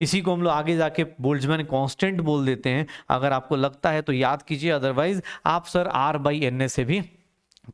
इसी को हम लोग आगे जाके बोल्ट्जमैन कांस्टेंट बोल देते हैं। अगर आपको लगता है तो याद कीजिए, अदरवाइज आप सर R बाई एन से भी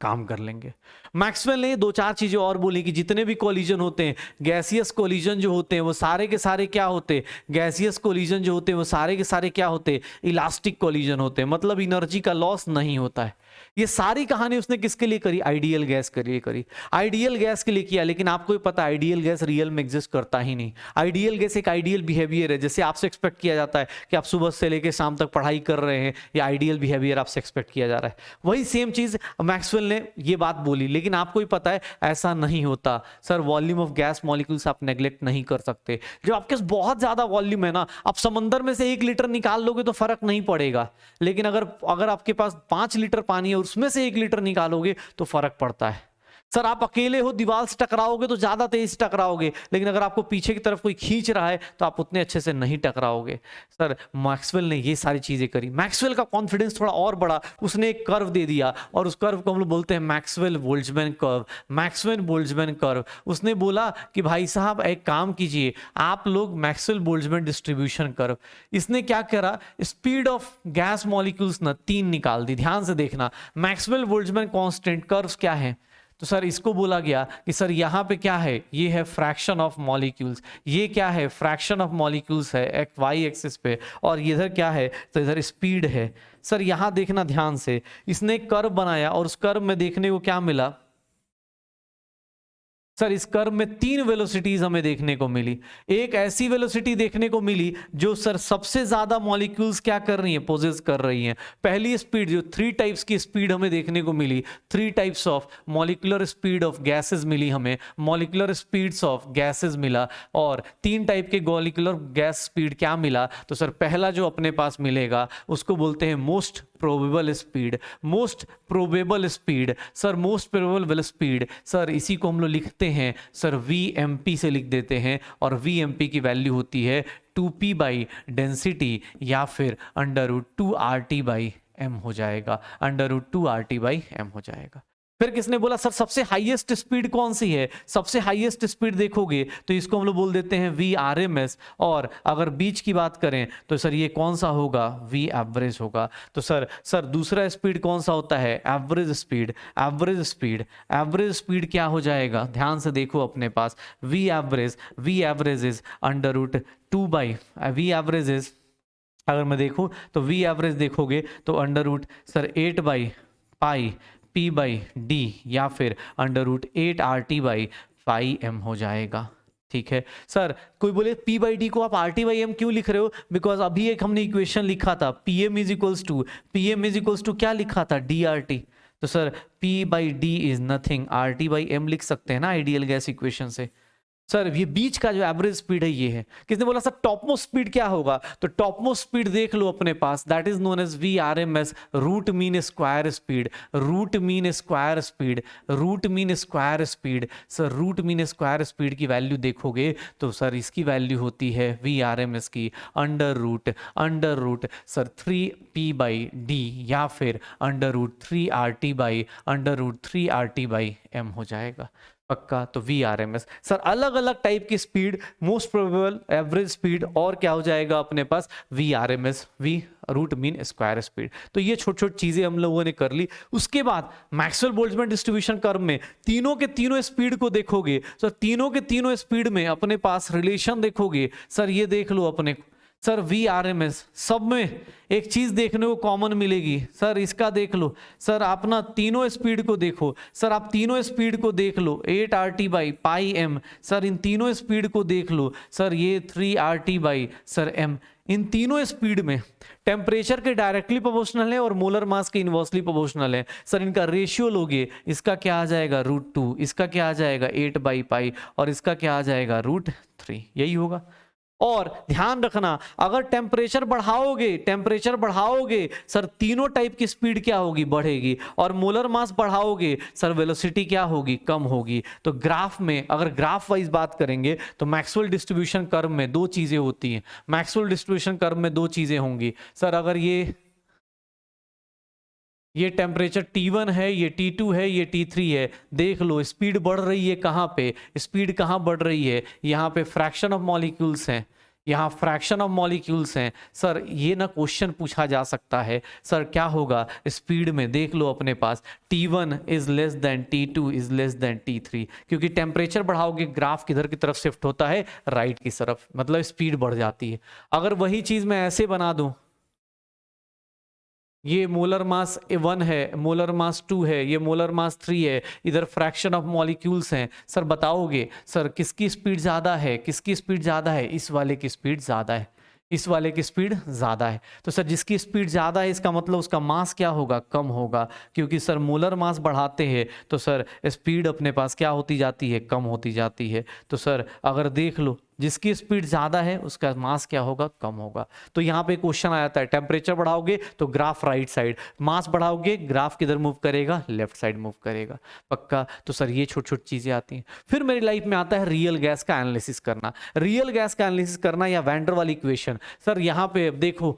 काम कर लेंगे। मैक्सवेल ने दो चार चीजें और बोली कि जितने भी कोलिजन होते हैं, गैसियस कोलिजन जो होते हैं वो सारे के सारे क्या होते हैं, गैसियस कोलिजन जो होते हैं वो सारे के सारे क्या होते हैं, इलास्टिक कोलिजन होते हैं, मतलब एनर्जी का लॉस नहीं होता है। ये सारी कहानी उसने किसके लिए करी, आइडियल गैस के लिए करी, आइडियल गैस के लिए किया। लेकिन आपको भी पता है आइडियल गैस रियल में एग्जिस्ट करता ही नहीं। आइडियल गैस एक आइडियल बिहेवियर है, जैसे आपसे एक्सपेक्ट किया जाता है कि आप सुबह से लेकर शाम तक पढ़ाई कर रहे हैं, या आइडियल बिहेवियर आपसे एक्सपेक्ट किया जा रहा है। वही सेम चीज मैक्सवेल ने ये बात बोली, लेकिन आपको भी पता है ऐसा नहीं होता। Sir volume of gas molecules आप नेग्लेक्ट नहीं कर सकते। जब आपके पास बहुत ज्यादा वॉल्यूम है ना, आप समंदर में से 1 लीटर निकाल लोगे तो फर्क नहीं पड़ेगा, लेकिन अगर आपके पास 5 लीटर पानी है उसमें से 1 लीटर निकालोगे तो फर्क पड़ता है। सर आप अकेले हो, दीवार से टकराओगे तो ज्यादा तेज टकराओगे, लेकिन अगर आपको पीछे की तरफ कोई खींच रहा है तो आप उतने अच्छे से नहीं टकराओगे। सर मैक्सवेल ने ये सारी चीजें करी। मैक्सवेल का कॉन्फिडेंस थोड़ा और बढ़ा, उसने एक कर्व दे दिया और उस कर्व को हम लोग बोलते हैं Maxwell Boltzmann curve. Maxwell Boltzmann curve. उसने बोला कि भाई साहब एक काम कीजिए आप लोग, मैक्सवेल बोल्ट्जमैन डिस्ट्रीब्यूशन कर्व। इसने क्या करा, स्पीड ऑफ गैस मॉलिक्यूल्स ना 3 निकाल दी। ध्यान से देखना, मैक्सवेल बोल्ट्जमैन कांस्टेंट कर्व्स क्या है, तो सर इसको बोला गया कि सर यहाँ पे क्या है, ये है फ्रैक्शन ऑफ मॉलिक्यूल्स। ये क्या है, फ्रैक्शन ऑफ मॉलिक्यूल्स है एक्स वाई एक्सिस पे, और इधर क्या है, तो इधर स्पीड है। सर यहाँ देखना ध्यान से, इसने एक कर्व बनाया और उस कर्व में देखने को क्या मिला, सर इस कर्व में 3 वेलोसिटीज हमें देखने को मिली। एक ऐसी वेलोसिटी देखने को मिली जो सर सबसे ज्यादा मॉलिक्यूल्स क्या कर रही हैं, पोजेस कर रही हैं। पहली स्पीड जो 3 टाइप्स की स्पीड हमें देखने को मिली, 3 types of molecular speed of gases मिली हमें, मॉलिक्यूलर स्पीड्स ऑफ गैसेस मिला। और 3 टाइप के मॉलिक्यूलर गैस स्पीड क्या मिला, तो सर पहला जो अपने पास मिलेगा उसको बोलते हैं most probable speed. Most probable speed, sir most probable speed, sir इसी को हम लोग लिखते हैं सर VMP से लिख देते हैं, और VMP की वैल्यू होती है 2p बाई डेंसिटी या फिर √2 RT बाई m हो जाएगा, √2 RT बाई m हो जाएगा। फिर किसने बोला सर सबसे हाईएस्ट स्पीड कौन सी है, सबसे हाईएस्ट स्पीड देखोगे तो इसको हम लोग बोल देते हैं VRMS, और अगर बीच की बात करें तो सर ये कौन सा होगा, V एवरेज होगा। तो सर दूसरा स्पीड कौन सा होता है, average speed. Average speed, average speed क्या हो जाएगा, ध्यान से देखो अपने पास, V average is under root 2 by, V average is, अगर मैं देखूं तो V एवरेज देखोगे तो under root sir 8 by pi P by D, या फिर under root 8 RT by 5M हो जाएगा। ठीक है सर, कोई बोले P बाई डी को आप RT बाई M क्यों लिख रहे हो, बिकॉज अभी एक हमने इक्वेशन लिखा था PM इज इक्वल्स टू क्या लिखा था, DRT। तो sir P by D is nothing, RT by M लिख सकते हैं ना आइडियल गैस इक्वेशन से। सर ये बीच का जो एवरेज स्पीड है ये है। किसने बोला सर टॉप मोस्ट स्पीड क्या होगा, तो टॉप मोस्ट स्पीड देख लो अपने पास, that is known as VRMS, root mean square speed. Root mean square speed, root mean square speed. Sir root mean square speed की वैल्यू देखोगे तो सर इसकी वैल्यू होती है VRMS की under root sir 3P by D, या फिर under root 3RT by under root 3RT by M हो जाएगा पक्का। तो VRMS सर अलग अलग टाइप की speed, most probable, average speed, और क्या हो जाएगा अपने पास VRMS, V root mean square speed. तो ये छोटी छोटी चीजें हम लोगों ने कर ली। उसके बाद मैक्सवेल बोल्ट्जमैन डिस्ट्रीब्यूशन कर्व में तीनों के तीनों स्पीड को देखोगे, सर तीनों के तीनों स्पीड में अपने पास रिलेशन देखोगे। सर ये देख लो अपने सर VRMS, सब में एक चीज देखने को कॉमन मिलेगी, सर इसका देख लो। सर अपना तीनों स्पीड को देखो, सर आप तीनों स्पीड को देख लो, 8 RT by pi M, sir इन तीनों स्पीड को देख लो, सर ये 3 RT बाई सर M। इन तीनों स्पीड में टेम्परेचर के डायरेक्टली प्रोपोर्शनल है और मोलर मास के इनवर्सली प्रोपोर्शनल है। सर इनका रेशियो लोगे, इसका क्या आ जाएगा √2, इसका क्या आ जाएगा 8 बाई पाई, और इसका क्या आ जाएगा √3, यही होगा। और ध्यान रखना अगर टेम्परेचर बढ़ाओगे सर तीनों टाइप की स्पीड क्या होगी, बढ़ेगी, और मोलर मास बढ़ाओगे सर वेलोसिटी क्या होगी, कम होगी। तो ग्राफ में अगर ग्राफ वाइज बात करेंगे तो मैक्सवेल डिस्ट्रीब्यूशन कर्व में दो चीजें होती हैं, मैक्सवेल डिस्ट्रीब्यूशन कर्व में दो चीजें होंगी। सर अगर ये टेम्परेचर T1 है, ये T2 है, ये T3 है, देख लो स्पीड बढ़ रही है कहाँ पे, स्पीड कहाँ बढ़ रही है, यहाँ पे फ्रैक्शन ऑफ मॉलिक्यूल्स हैं, यहाँ फ्रैक्शन ऑफ मॉलिक्यूल्स हैं। सर ये ना क्वेश्चन पूछा जा सकता है, सर क्या होगा स्पीड में, देख लो अपने पास T1 is less than T2 is less than T3, क्योंकि टेम्परेचर बढ़ाओगे ग्राफ किधर की तरफ शिफ्ट होता है, राइट की तरफ, मतलब स्पीड बढ़ जाती है। अगर वही चीज मैं ऐसे बना दूं, ये मोलर मास 1 है, मोलर मास 2 है, ये मोलर मास 3 है, इधर फ्रैक्शन ऑफ मॉलिक्यूल्स हैं। सर बताओगे सर किसकी स्पीड ज़्यादा है, किसकी स्पीड ज़्यादा है, इस वाले की स्पीड ज़्यादा है, इस वाले की स्पीड ज़्यादा है। तो सर जिसकी स्पीड ज़्यादा है इसका मतलब उसका मास क्या होगा, कम होगा, क्योंकि सर मोलर मास बढ़ाते हैं तो सर स्पीड अपने पास क्या होती जाती है, कम होती जाती है। तो सर अगर देख लो जिसकी स्पीड ज़्यादा है उसका मास क्या होगा, कम होगा। तो यहाँ पे क्वेश्चन आ जाता है टेम्परेचर बढ़ाओगे तो ग्राफ राइट साइड, मास बढ़ाओगे ग्राफ किधर मूव करेगा, लेफ्ट साइड मूव करेगा पक्का। तो सर ये छोटी छोटी चीज़ें आती हैं। फिर मेरी लाइफ में आता है रियल गैस का एनालिसिस करना, रियल गैस का एनालिसिस करना या वैन डर वाल इक्वेशन। सर यहाँ पे देखो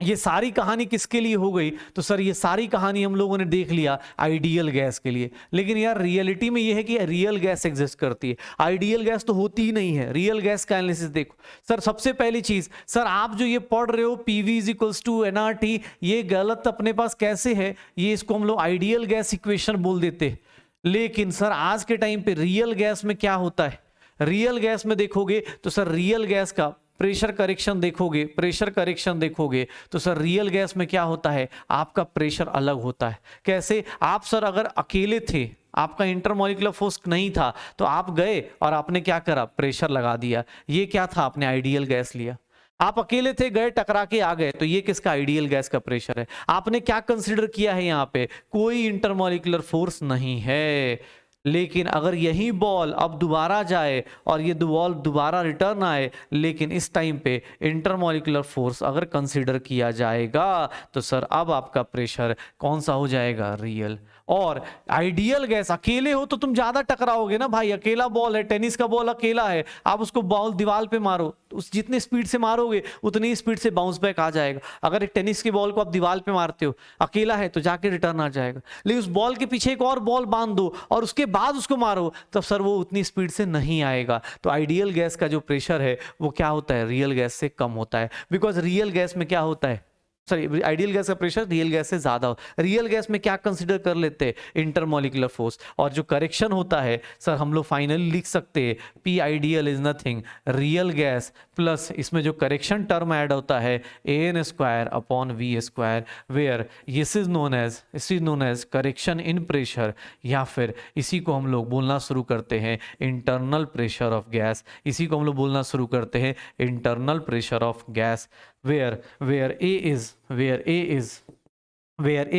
ये सारी कहानी किसके लिए हो गई, तो सर ये सारी कहानी हम लोगों ने देख लिया आइडियल गैस के लिए, लेकिन यार रियलिटी में ये है कि रियल गैस एग्जिस्ट करती है, आइडियल गैस तो होती ही नहीं है। रियल गैस का एनालिसिस देखो सर, सबसे पहली चीज सर आप जो ये पढ़ रहे हो PV is equals to nRT, ये गलत अपने पास कैसे है, ये इसको हम लोग आइडियल गैस इक्वेशन बोल देते। लेकिन सर आज के टाइम पे रियल गैस में क्या होता है, रियल गैस में देखोगे तो सर रियल गैस का प्रेशर करेक्शन देखोगे, प्रेशर करेक्शन देखोगे तो सर रियल गैस में क्या होता है, आपका प्रेशर अलग होता है। कैसे, आप सर अगर अकेले थे, आपका इंटरमॉलिक्यूलर फोर्स नहीं था, तो आप गए और आपने क्या करा, प्रेशर लगा दिया, ये क्या था, आपने आइडियल गैस लिया। आप अकेले थे, गए टकरा के आ गए, तो ये किसका, आइडियल गैस का प्रेशर है। आपने क्या कंसिडर किया है, यहाँ पे कोई इंटरमॉलिक्यूलर फोर्स नहीं है। लेकिन अगर यही बॉल अब दोबारा जाए और ये बॉल दोबारा रिटर्न आए, लेकिन इस टाइम पे इंटरमॉलिक्यूलर फोर्स अगर कंसीडर किया जाएगा, तो सर अब आपका प्रेशर कौन सा हो जाएगा, रियल। और आइडियल गैस अकेले हो तो तुम ज्यादा टकराओगे ना भाई, अकेला बॉल है, टेनिस का बॉल अकेला है, आप उसको बॉल दीवार पे मारो, उस जितने स्पीड से मारोगे उतनी स्पीड से बाउंस बैक आ जाएगा। अगर एक टेनिस की बॉल को आप दीवार पे मारते हो अकेला है तो जाके रिटर्न आ जाएगा, लेकिन उस बॉल के पीछे एक और बॉल बांध दो और उसके बाद उसको मारो तब सर वो उतनी स्पीड से नहीं आएगा। तो आइडियल गैस का जो प्रेशर है वो क्या होता है, रियल गैस से कम होता है, बिकॉज रियल गैस में क्या होता है, सॉरी आइडियल गैस का प्रेशर रियल गैस से ज्यादा हो। रियल गैस में क्या कंसीडर कर लेते हैं, इंटरमोलिकुलर फोर्स, और जो करेक्शन होता है सर हम लोग फाइनली लिख सकते हैं P ideal is nothing real gas plus इसमें जो करेक्शन टर्म ऐड होता है an square upon v square, where this is known as correction in pressure, या फिर इसी को हम लोग बोलना शुरू करते हैं इंटरनल प्रेशर ऑफ गैस, इसी को हम लोग बोलना शुरू करते हैं internal pressure of gas, where A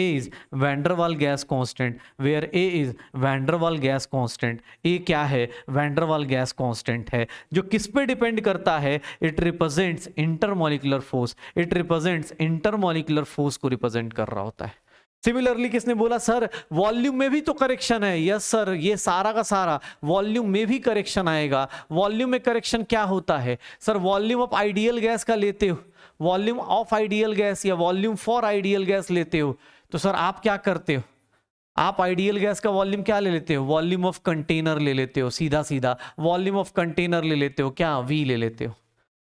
is van der Waal gas constant, where A is van der Waal gas constant, A क्या है, van der Waal gas constant है, जो किस पे डिपेंड करता है, it represents intermolecular force, it represents intermolecular force को represent कर रहा होता है। सिमिलरली किसने बोला सर वॉल्यूम में भी तो करेक्शन है, यस सर ये सारा का सारा वॉल्यूम में भी करेक्शन आएगा। वॉल्यूम में करेक्शन क्या होता है sir, volume of ideal gas का लेते हो, वॉल्यूम ऑफ आइडियल गैस या वॉल्यूम फॉर आइडियल गैस लेते हो तो सर आप क्या करते हो, आप आइडियल गैस का वॉल्यूम क्या ले लेते हो, वॉल्यूम ऑफ कंटेनर ले लेते हो, सीधा सीधा वॉल्यूम ऑफ कंटेनर ले लेते हो, क्या वी ले लेते हो।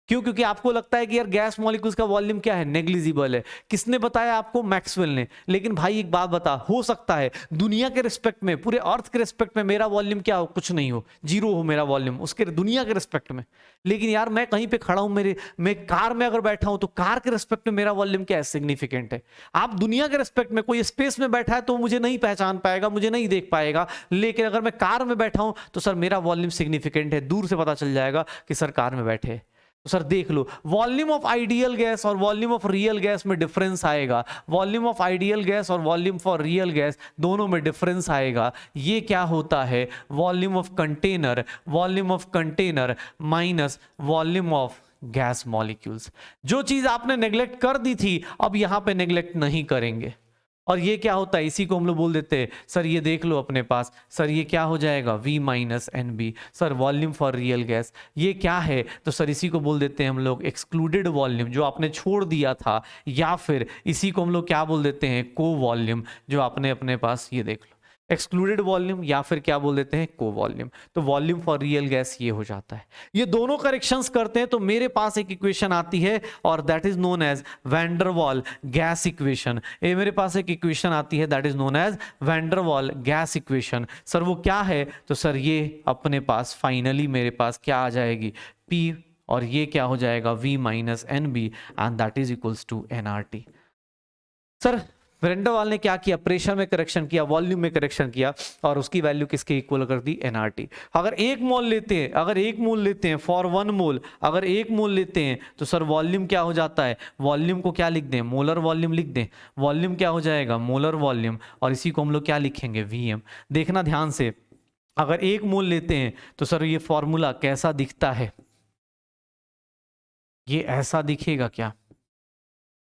क्यों, क्योंकि आपको लगता है कि यार गैस मॉलिक्यूल्स का वॉल्यूम क्या है, नेग्लिजिबल है। किसने बताया आपको, मैक्सवेल ने। लेकिन भाई एक बात बता, हो सकता है दुनिया के रिस्पेक्ट में, पूरे अर्थ के रिस्पेक्ट में मेरा वॉल्यूम क्या हो, कुछ नहीं हो, जीरो हो मेरा वॉल्यूम उसके दुनिया के रिस्पेक्ट में, लेकिन यार मैं कहीं पे खड़ा हूं, मैं कार में अगर बैठा हूं तो कार के रिस्पेक्ट में मेरा वॉल्यूम क्या है, सिग्निफिकेंट है। आप दुनिया के रिस्पेक्ट में, कोई स्पेस में बैठा है तो मुझे नहीं पहचान पाएगा, मुझे नहीं देख पाएगा, लेकिन अगर मैं कार में बैठा हूं तो सर मेरा वॉल्यूम सिग्निफिकेंट है, दूर से पता चल जाएगा कि सर कार में बैठे। तो सर देख low volume of ideal gas और वॉल्यूम ऑफ रियल गैस में डिफरेंस आएगा, वॉल्यूम ऑफ आइडियल गैस और वॉल्यूम फॉर रियल गैस दोनों में डिफरेंस आएगा। ये क्या होता है, volume of container minus volume of gas molecules. जो चीज आपने नेग्लेक्ट कर दी थी अब यहां पे नेग्लेक्ट नहीं करेंगे। और ये क्या होता है, इसी को हम लोग बोल देते हैं सर, ये देख लो अपने पास सर, ये क्या हो जाएगा V minus n b, sir volume for real gas. ये क्या है, तो सर इसी को बोल देते हैं हम लोग एक्सक्लूडेड वॉल्यूम, जो आपने छोड़ दिया था, या फिर इसी को हम लोग क्या बोल देते हैं, को वॉल्यूम, जो आपने अपने पास, ये देख लो एक्सक्लूडेड वॉल्यूम, या फिर क्या बोल देते हैं, को वॉल्यूम। तो वॉल्यूम फॉर रियल गैस ये हो जाता है। ये दोनों करेक्शंस करते हैं तो मेरे पास एक इक्वेशन आती है और that is known as van der Waals gas equation. ये मेरे पास एक इक्वेशन आती है that is known as van der Waals gas equation. Sir वो क्या है, तो सर ये अपने पास फाइनली मेरे पास क्या आ जाएगी, P, और ये क्या हो जाएगा V minus n b, and that is equals to nRT। Sir van der Waals ने क्या किया, प्रेशर में करेक्शन किया, वॉल्यूम में करेक्शन किया, और उसकी वैल्यू किसके इक्वल कर दी, nRT। अगर एक मोल लेते हैं फॉर 1 मोल, अगर 1 मोल लेते हैं तो सर वॉल्यूम क्या हो जाता है, वॉल्यूम को क्या लिख दें, मोलर वॉल्यूम लिख दें, वॉल्यूम क्या हो जाएगा, मोलर वॉल्यूम, और इसी को हम लोग क्या लिखेंगे, Vm। देखना ध्यान से, अगर 1 मोल लेते हैं तो सर ये फॉर्मूला कैसा दिखता है, ये ऐसा दिखेगा क्या,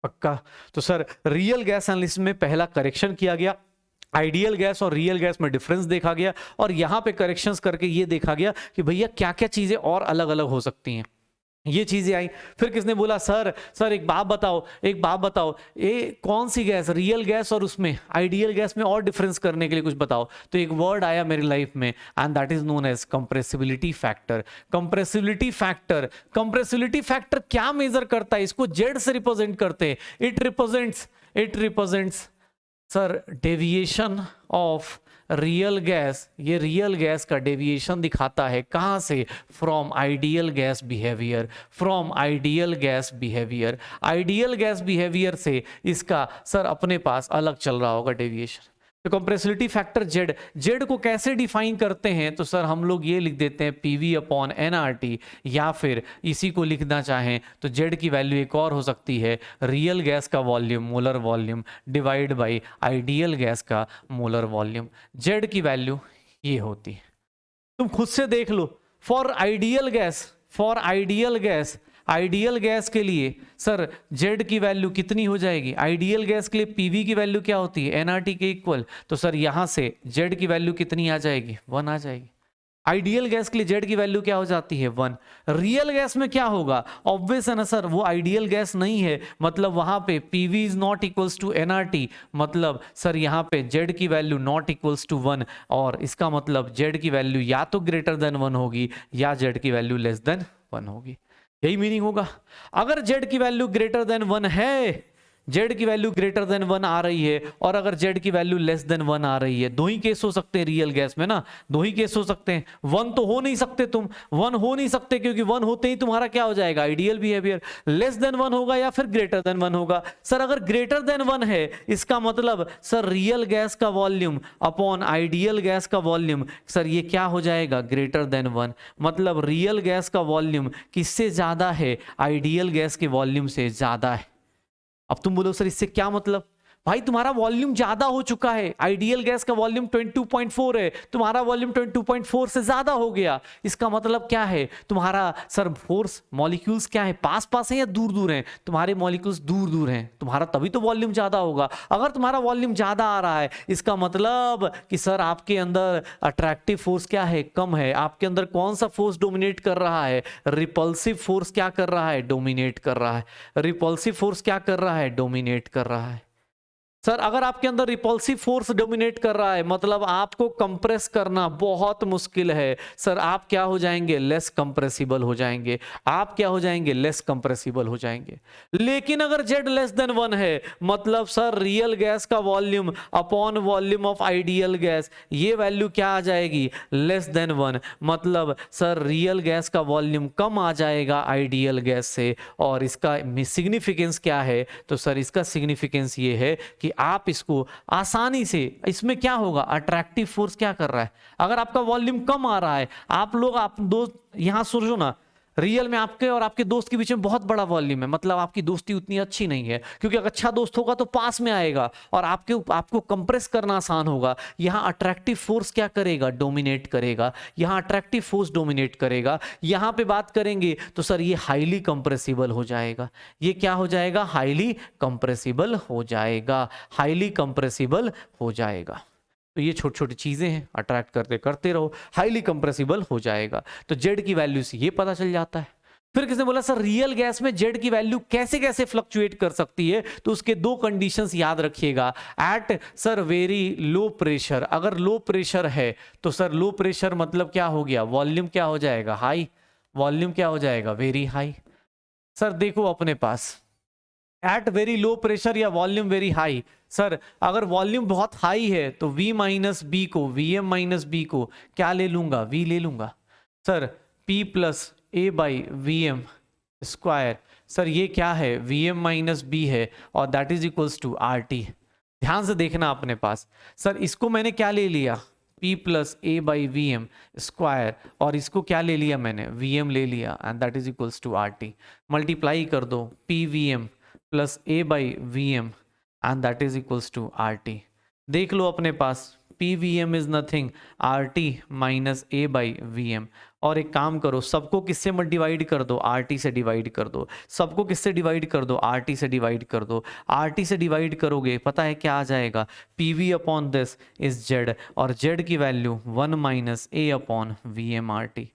पक्का। तो सर रियल गैस एनालिसिस में पहला करेक्शन किया गया, आइडियल गैस और रियल गैस में डिफरेंस देखा गया, और यहां पे करेक्शंस करके ये देखा गया कि भैया क्या क्या चीजें और अलग अलग हो सकती हैं, ये चीजें आई। फिर किसने बोला सर एक बात बताओ ये कौन सी गैस, रियल गैस और उसमें आइडियल गैस में और डिफरेंस करने के लिए कुछ बताओ। तो एक वर्ड आया मेरी लाइफ में and that is known as compressibility factor. Compressibility factor क्या मेजर करता है, इसको जेड से रिप्रेजेंट करते हैं। It represents sir deviation of real gas, ये रियल गैस का डेविएशन दिखाता है, कहां से, from ideal gas behaviour, ideal gas behaviour से इसका सर अपने पास अलग चल रहा होगा डेविएशन। तो कंप्रेसिबिलिटी फैक्टर जेड को कैसे डिफाइन करते हैं, तो सर हम लोग ये लिख देते हैं PV अपॉन nRT, या फिर इसी को लिखना चाहें तो जेड की वैल्यू एक और हो सकती है, रियल गैस का volume, molar volume, divide by ideal gas का मोलर वॉल्यूम। जेड की वैल्यू ये होती है, तुम खुद से देख लो। For ideal gas ideal gas के लिए सर जेड की वैल्यू कितनी हो जाएगी? आइडियल गैस के लिए पीवी की वैल्यू क्या होती है? एनआरटी के इक्वल। तो सर यहां से जेड की वैल्यू कितनी आ जाएगी? 1 आ जाएगी। आइडियल गैस के लिए जेड की वैल्यू क्या हो जाती है? 1। रियल गैस में क्या होगा? ऑब्वियस है ना सर, वो आइडियल गैस नहीं है, मतलब वहां पे PV is not equals to nRT, मतलब सर यहाँ पे जेड की वैल्यू नॉट इक्वल्स टू 1, और इसका मतलब जेड की वैल्यू या तो ग्रेटर देन 1 होगी या जेड की वैल्यू लेस देन 1 होगी। यही मीनिंग होगा। अगर जेड की वैल्यू ग्रेटर देन 1 है, जेड की वैल्यू ग्रेटर देन 1 आ रही है, और अगर जेड की वैल्यू लेस देन 1 आ रही है, दो ही केस हो सकते हैं रियल गैस में ना, दो ही केस हो सकते हैं। 1 तो हो नहीं सकते तुम, 1 हो नहीं सकते, क्योंकि 1 होते ही तुम्हारा क्या हो जाएगा? Ideal behaviour. लेस देन 1 होगा या फिर ग्रेटर देन 1 होगा। सर अगर ग्रेटर देन 1 है, इसका मतलब सर रियल गैस का वॉल्यूम अपॉन आइडियल गैस का वॉल्यूम, सर ये क्या हो जाएगा? Greater than 1। मतलब रियल गैस का वॉल्यूम किससे ज्यादा है? आइडियल गैस के वॉल्यूम से ज्यादा है। अब तुम बोलो सर इससे क्या मतलब? भाई तुम्हारा वॉल्यूम ज्यादा हो चुका है, आइडियल गैस का वॉल्यूम 22.4 है, तुम्हारा वॉल्यूम 22.4 से ज्यादा हो गया। इसका मतलब क्या है? तुम्हारा सर फोर्स मॉलिक्यूल्स क्या है? पास पास है या दूर दूर हैं? तुम्हारे मॉलिक्यूल्स दूर दूर हैं, तुम्हारा तभी तो वॉल्यूम ज्यादा होगा। अगर तुम्हारा वॉल्यूम ज्यादा आ रहा है, इसका मतलब कि सर आपके अंदर अट्रैक्टिव फोर्स क्या है? कम है। आपके अंदर कौन सा फोर्स डोमिनेट कर रहा है? रिपल्सिव फोर्स क्या कर रहा है? डोमिनेट कर रहा है। रिपल्सिव फोर्स क्या कर रहा है? डोमिनेट कर रहा है। सर अगर आपके अंदर रिपल्सिव फोर्स डोमिनेट कर रहा है, मतलब आपको कंप्रेस करना बहुत मुश्किल है। सर आप क्या हो जाएंगे? लेस कंप्रेसिबल हो जाएंगे। आप क्या हो जाएंगे? लेस कंप्रेसिबल हो जाएंगे। लेकिन अगर जेड लेस देन 1 है, मतलब सर रियल गैस का volume upon volume of ideal gas, ये वैल्यू क्या आ जाएगी? Less than 1। मतलब सर रियल गैस का वॉल्यूम कम आ जाएगा आइडियल गैस से। और इसका सिग्निफिकेंस क्या है? तो सर इसका सिग्निफिकेंस ये है कि आप इसको आसानी से, इसमें क्या होगा? अट्रैक्टिव फोर्स क्या कर रहा है? अगर आपका वॉल्यूम कम आ रहा है, आप लोग आप दोस्त यहां सोचो ना, रियल में आपके और आपके दोस्त के बीच में बहुत बड़ा वॉल्यूम है, मतलब आपकी दोस्ती उतनी अच्छी नहीं है, क्योंकि अगर अच्छा दोस्त होगा तो पास में आएगा और आपको कंप्रेस करना आसान होगा। यहां अट्रैक्टिव फोर्स क्या करेगा? डोमिनेट करेगा। यहां अट्रैक्टिव फोर्स डोमिनेट करेगा। यहां पे बात करेंगे तो सर ये हाईली कंप्रेसिबल हो जाएगा। ये क्या हो जाएगा? हाईली कंप्रेसिबल हो जाएगा। हाईली कंप्रेसिबल हो जाएगा। तो ये छोटी छोटी चीजें हैं, अट्रैक्ट करते करते रहो, हाईली कंप्रेसिबल हो जाएगा। तो जेड की वैल्यू से ये पता चल जाता है। फिर किसने बोला सर रियल गैस में जेड की वैल्यू कैसे कैसे फ्लक्चुएट कर सकती है? तो उसके दो कंडीशंस याद रखिएगा। At sir very low pressure, अगर लो प्रेशर है तो सर लो प्रेशर मतलब क्या हो गया? वॉल्यूम क्या हो जाएगा? हाई। वॉल्यूम क्या हो जाएगा? Very high. सर देखो अपने पास एट वेरी लो प्रेशर या वॉल्यूम वेरी हाई, सर अगर वॉल्यूम बहुत हाई है तो V माइनस बी को, Vm माइनस बी को क्या ले लूंगा? V ले लूंगा। Sir P plus A by V M square, sir ये क्या है? Vm माइनस बी है और that is equals to R T. ध्यान से देखना अपने पास, सर इसको मैंने क्या ले लिया? P plus A by V M square, और इसको क्या ले लिया मैंने? Vm ले लिया, and that is equals to R T. Multiply कर दो P V M plus A by V M and that is equals to R T. देख लो अपने पास P V M is nothing R T minus A by V M. और एक काम करो, सबको किससे मत डिवाइड कर दो? आर टी से डिवाइड कर दो। सबको किससे डिवाइड कर दो? आर टी से डिवाइड कर दो। आर टी से डिवाइड करोगे पता है क्या आ जाएगा? P V upon this is Z, और जेड की value 1 minus A upon V M R T.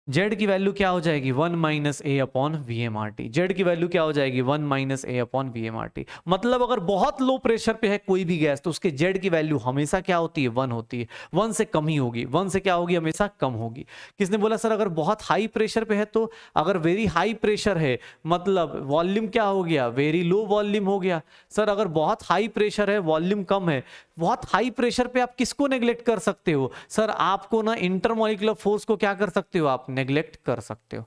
Z की वैल्यू क्या हो जाएगी? 1 minus A upon V M R T. Z की वैल्यू क्या हो जाएगी? 1 minus A upon V M R T. मतलब अगर बहुत लो प्रेशर पे है कोई भी गैस तो उसके जेड की वैल्यू हमेशा क्या होती है? 1 होती है। 1 से कम ही होगी। 1 से क्या होगी? हमेशा कम होगी। किसने बोला सर अगर बहुत हाई प्रेशर पे है तो? अगर वेरी हाई प्रेशर है मतलब वॉल्यूम क्या हो गया? वेरी लो वॉल्यूम हो गया। सर अगर बहुत हाई प्रेशर है, वॉल्यूम कम है, बहुत हाई प्रेशर पे आप किसको नेग्लेक्ट कर सकते हो? सर आपको ना इंटरमॉलिक्यूलर फोर्स को क्या कर सकते हो? आप नेग्लेक्ट कर सकते हो।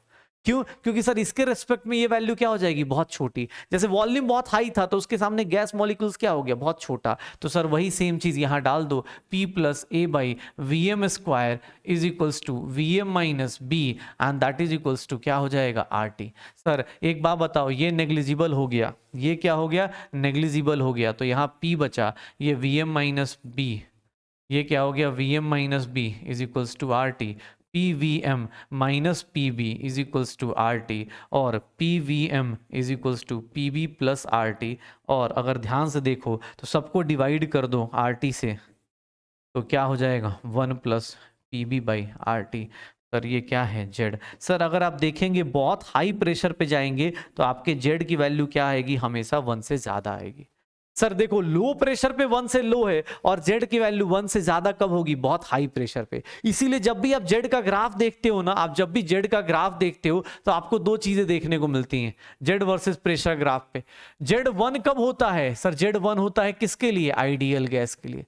क्यों? क्योंकि सर इसके रेस्पेक्ट में ये वैल्यू क्या हो जाएगी? बहुत छोटी। जैसे वॉल्यूम बहुत हाई था तो उसके सामने गैस मॉलिक्यूल्स क्या हो गया? बहुत छोटा। तो सर वही सेम चीज यहां डाल दो, P plus A by V M square is equals to V M minus b and that is equals to क्या हो जाएगा? Are T. सर एक बात बताओ, ये नेग्लिजिबल हो गया, ये क्या हो गया? नेग्लिजिबल हो गया। तो यहाँ P बचा, ये वी एम माइनस बी, ये क्या हो गया? Vm minus B is equals to R T. P V M minus P B is equals to R T, और P V M is equals to P B plus R T. और अगर ध्यान से देखो तो सबको डिवाइड कर दो आर टी से, तो क्या हो जाएगा 1 plus P B by R T. Sir ये क्या है जेड। सर अगर आप देखेंगे बहुत हाई प्रेशर पे जाएंगे तो आपके जेड की वैल्यू क्या आएगी, हमेशा 1 से ज्यादा आएगी। सर देखो लो प्रेशर पे 1 से लो है और जेड की वैल्यू 1 से ज्यादा कब होगी, बहुत हाई प्रेशर पे। इसीलिए जब भी आप जेड का ग्राफ देखते हो ना, आप जब भी जेड का ग्राफ देखते हो तो आपको दो चीजें देखने को मिलती हैं जेड वर्सेस प्रेशर ग्राफ पे। जेड 1 कब होता है सर, जेड 1 होता है किसके लिए, आइडियल गैस के लिए।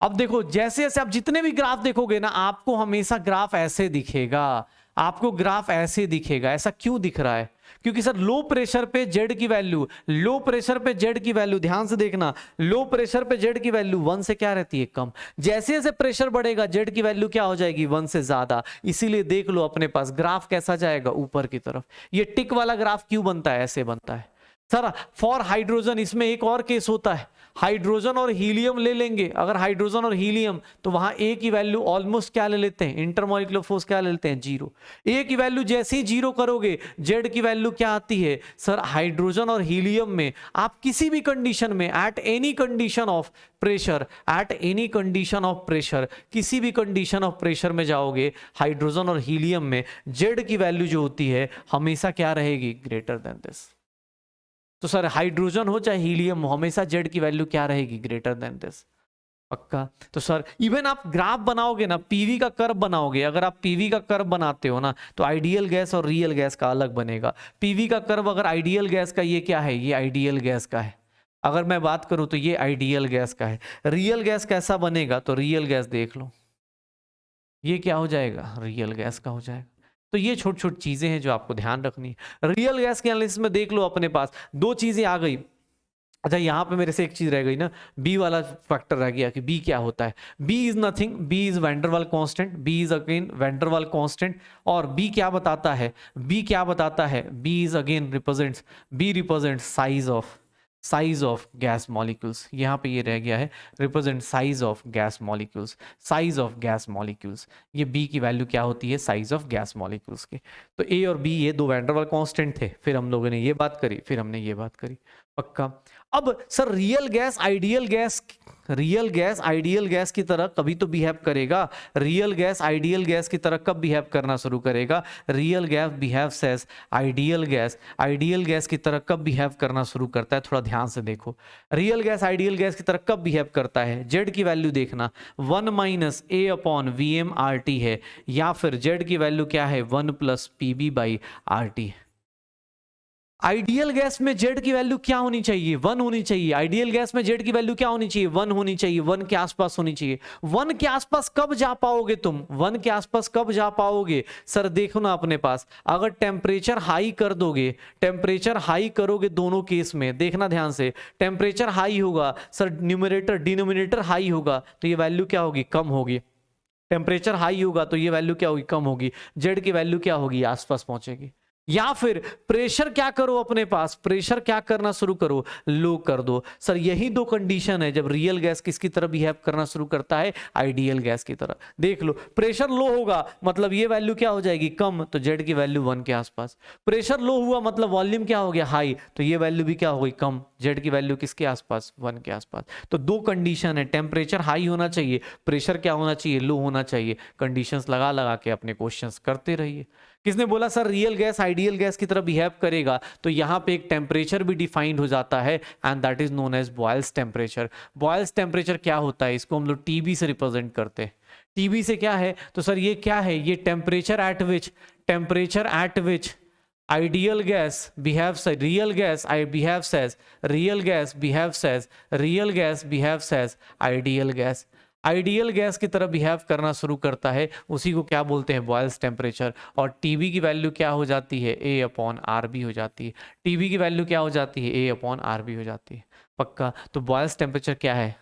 अब देखो जैसे जैसे आप जितने भी ग्राफ देखोगे ना, आपको हमेशा ग्राफ ऐसे दिखेगा, आपको ग्राफ ऐसे दिखेगा। ऐसा क्यों दिख रहा है, क्योंकि सर लो प्रेशर पे जेड की वैल्यू, लो प्रेशर पे जेड की वैल्यू, ध्यान से देखना, लो प्रेशर पे जेड की वैल्यू 1 से क्या रहती है, कम। जैसे जैसे प्रेशर बढ़ेगा जेड की वैल्यू क्या हो जाएगी, 1 से ज्यादा। इसीलिए देख लो अपने पास ग्राफ कैसा जाएगा, ऊपर की तरफ। ये टिक वाला ग्राफ क्यों बनता है, ऐसे बनता है। सर फॉर हाइड्रोजन इसमें एक और केस होता है, हाइड्रोजन और हीलियम ले लेंगे। अगर हाइड्रोजन और हीलियम तो वहां ए की वैल्यू ऑलमोस्ट क्या ले लेते हैं, इंटरमॉलिक्यूलर फोर्स क्या ले लेते हैं, 0। ए की वैल्यू जैसे ही 0 करोगे जेड की वैल्यू क्या आती है। सर हाइड्रोजन और हीलियम में आप किसी भी कंडीशन में, at any condition of pressure, at any condition of pressure, किसी भी कंडीशन ऑफ प्रेशर में जाओगे हाइड्रोजन और हीलियम में, जेड की वैल्यू जो होती है हमेशा क्या रहेगी, ग्रेटर देन दिस। तो सर हाइड्रोजन हो चाहे हीलियम हो, हमेशा जेड की वैल्यू क्या रहेगी, ग्रेटर देन दिस। पक्का। तो सर इवन आप ग्राफ बनाओगे ना, पीवी का कर्व बनाओगे, अगर आप पीवी का कर्व बनाते हो ना तो आइडियल गैस और रियल गैस का अलग बनेगा। पीवी का कर्व अगर आइडियल गैस का, ये क्या है, ये आइडियल गैस का है। अगर मैं बात करूं तो ये आइडियल गैस का है। रियल गैस कैसा बनेगा, तो रियल गैस देख लो, ये क्या हो जाएगा, रियल गैस का हो जाएगा। तो ये छोटी छोटी चीजें हैं जो आपको ध्यान रखनी है। रियल गैस के एनालिसिस में देख लो अपने पास दो चीजें आ गई। अच्छा यहाँ पे मेरे से एक चीज रह गई ना, बी वाला फैक्टर रह गया कि बी क्या होता है। B is nothing, B is van der Waals constant, B is again van der Waals constant. और बी क्या बताता है, बी क्या बताता है, B is again represents, B represents size of gas molecules. यहाँ पे ये रह गया है represent size of gas molecules, size of gas molecules. ये बी की वैल्यू क्या होती है, साइज ऑफ गैस मॉलिक्यूल्स के। तो ए और बी ये दो वैंडरवाल कांस्टेंट थे, फिर हम लोगों ने ये बात करी, फिर हमने ये बात करी। पक्का। अब sir real gas ideal gas की तरह कभी तो बिहेव करेगा। रियल गैस आइडियल गैस की तरह कब बिहेव करना शुरू करेगा, real gas behaves as ideal gas की तरह कब बिहेव करना शुरू करता है, थोड़ा ध्यान से देखो। रियल गैस आइडियल गैस की तरह कब बिहेव करता है, जेड की वैल्यू देखना 1 minus A upon V M R T है, या फिर जेड की वैल्यू क्या है 1 plus P B by R T. Ideal gas में जेड की वैल्यू क्या होनी चाहिए, 1 होनी चाहिए। आइडियल गैस में जेड की वैल्यू क्या होनी चाहिए, 1 होनी चाहिए, 1 के आसपास होनी चाहिए। 1 के आसपास कब जा पाओगे तुम, 1 के आसपास कब जा पाओगे। सर देखो ना अपने पास, अगर टेम्परेचर हाई कर दोगे, टेम्परेचर हाई करोगे दोनों केस में, देखना ध्यान से, टेम्परेचर हाई होगा सर, न्यूमरेटर डिनोमिनेटर हाई होगा तो ये वैल्यू क्या होगी, कम होगी। टेम्परेचर हाई होगा तो ये वैल्यू क्या होगी, कम होगी। जेड की वैल्यू क्या होगी, आसपास पहुंचेगी। या फिर प्रेशर क्या करो अपने पास, प्रेशर क्या करना शुरू करो, लो कर दो। सर यही दो कंडीशन है जब रियल गैस किसकी तरह बिहेव करना शुरू करता है, आइडियल गैस की तरह। देख लो प्रेशर लो होगा मतलब ये वैल्यू क्या हो जाएगी, कम, तो जेड की वैल्यू 1 के आसपास। प्रेशर लो हुआ मतलब वॉल्यूम क्या हो गया, हाई, तो ये वैल्यू भी क्या हो गई, कम, जेड की वैल्यू किसके आसपास, 1 के आसपास। तो दो कंडीशन है, टेम्परेचर हाई होना चाहिए, प्रेशर क्या होना चाहिए, लो होना चाहिए। कंडीशंस लगा लगा के अपने क्वेश्चंस करते रहिए। किसने बोला sir real gas ideal gas की तरह बिहेव करेगा, तो यहां पे एक टेम्परेचर भी डिफाइंड हो जाता है and that is known as Boyle's temperature. Boyle's temperature क्या होता है, इसको हम लोग टीबी से रिप्रेजेंट करते हैं। टीबी से क्या है, तो सर ये क्या है, ये temperature at which ideal gas behaves, real gas behaves as ideal gas, ideal gas की तरह बिहेव करना शुरू करता है, उसी को क्या बोलते हैं, बॉयल्स टेम्परेचर। और टीबी की वैल्यू क्या हो जाती है, ए अपॉन आर बी हो जाती है। टीबी की वैल्यू क्या हो जाती है, ए अपॉन आर बी हो जाती है। पक्का। तो बॉयल्स टेम्परेचर क्या है।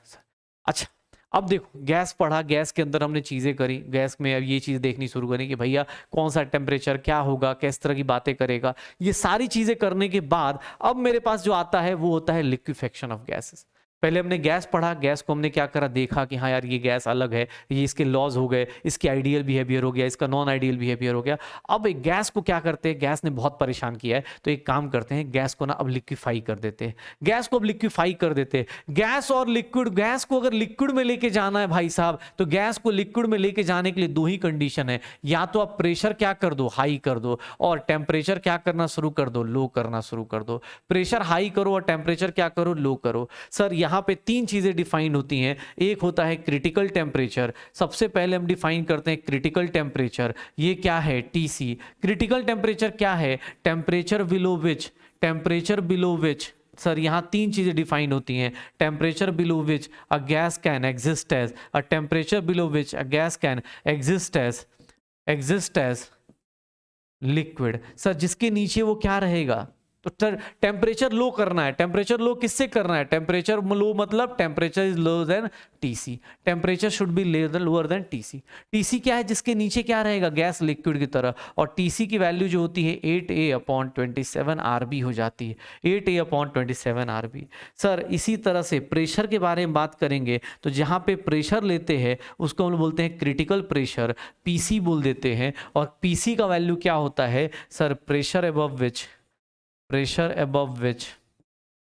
अच्छा अब देखो गैस पढ़ा, गैस के अंदर हमने चीजें करी, गैस में अब ये चीज देखनी शुरू करें कि भैया कौन सा टेम्परेचर क्या होगा, किस तरह की बातें करेगा। ये सारी चीजें करने के बाद अब मेरे पास जो आता है वो होता है लिक्विफेक्शन ऑफ गैसेस। पहले हमने गैस पढ़ा, गैस को हमने क्या करा, देखा कि हाँ यार ये गैस अलग है, ये इसके लॉज हो गए, इसकी आइडियल बिहेवियर हो गया, इसका नॉन आइडियल बिहेवियर हो गया। अब एक गैस को क्या करते हैं, गैस ने बहुत परेशान किया है तो एक काम करते हैं, गैस को ना अब लिक्विफाई कर देते हैं, गैस को अब लिक्विफाई कर देते हैं। गैस और लिक्विड, गैस को अगर लिक्विड में लेके जाना है भाई साहब, तो गैस को लिक्विड में लेके जाने के लिए दो ही कंडीशन है, या तो आप प्रेशर क्या कर दो, हाई कर दो, और टेम्परेचर क्या करना शुरू कर दो, लो करना शुरू कर दो। प्रेशर हाई करो और टेम्परेचर क्या करो, लो करो। सर यहाँ पे तीन चीजें डिफाइन होती हैं, एक होता है क्रिटिकल टेम्परेचर। सबसे पहले हम डिफाइन करते हैं क्रिटिकल टेम्परेचर, ये क्या है, टीसी। क्रिटिकल टेम्परेचर क्या है, temperature below which, temperature below which, sir यहाँ तीन चीजें डिफाइन होती हैं, temperature below which a gas can exist as, a temperature below which a gas can exist as liquid. Sir जिसके नीचे वो क्या रहेगा, तो टेम्परेचर लो करना है। टेम्परेचर लो किससे करना है, टेम्परेचर लो मतलब temperature is lower than TC, temperature should be lower than TC. TC क्या है, जिसके नीचे क्या रहेगा, गैस लिक्विड की तरह, और टीसी की वैल्यू जो होती है 8A/27 RB हो जाती है, 8A/27 RB। सर इसी तरह से प्रेशर के बारे में बात करेंगे तो जहाँ पे प्रेशर लेते हैं उसको हम बोलते हैं क्रिटिकल प्रेशर, पीसी बोल देते हैं। और पीसी का वैल्यू क्या होता है sir, pressure above which, pressure above which,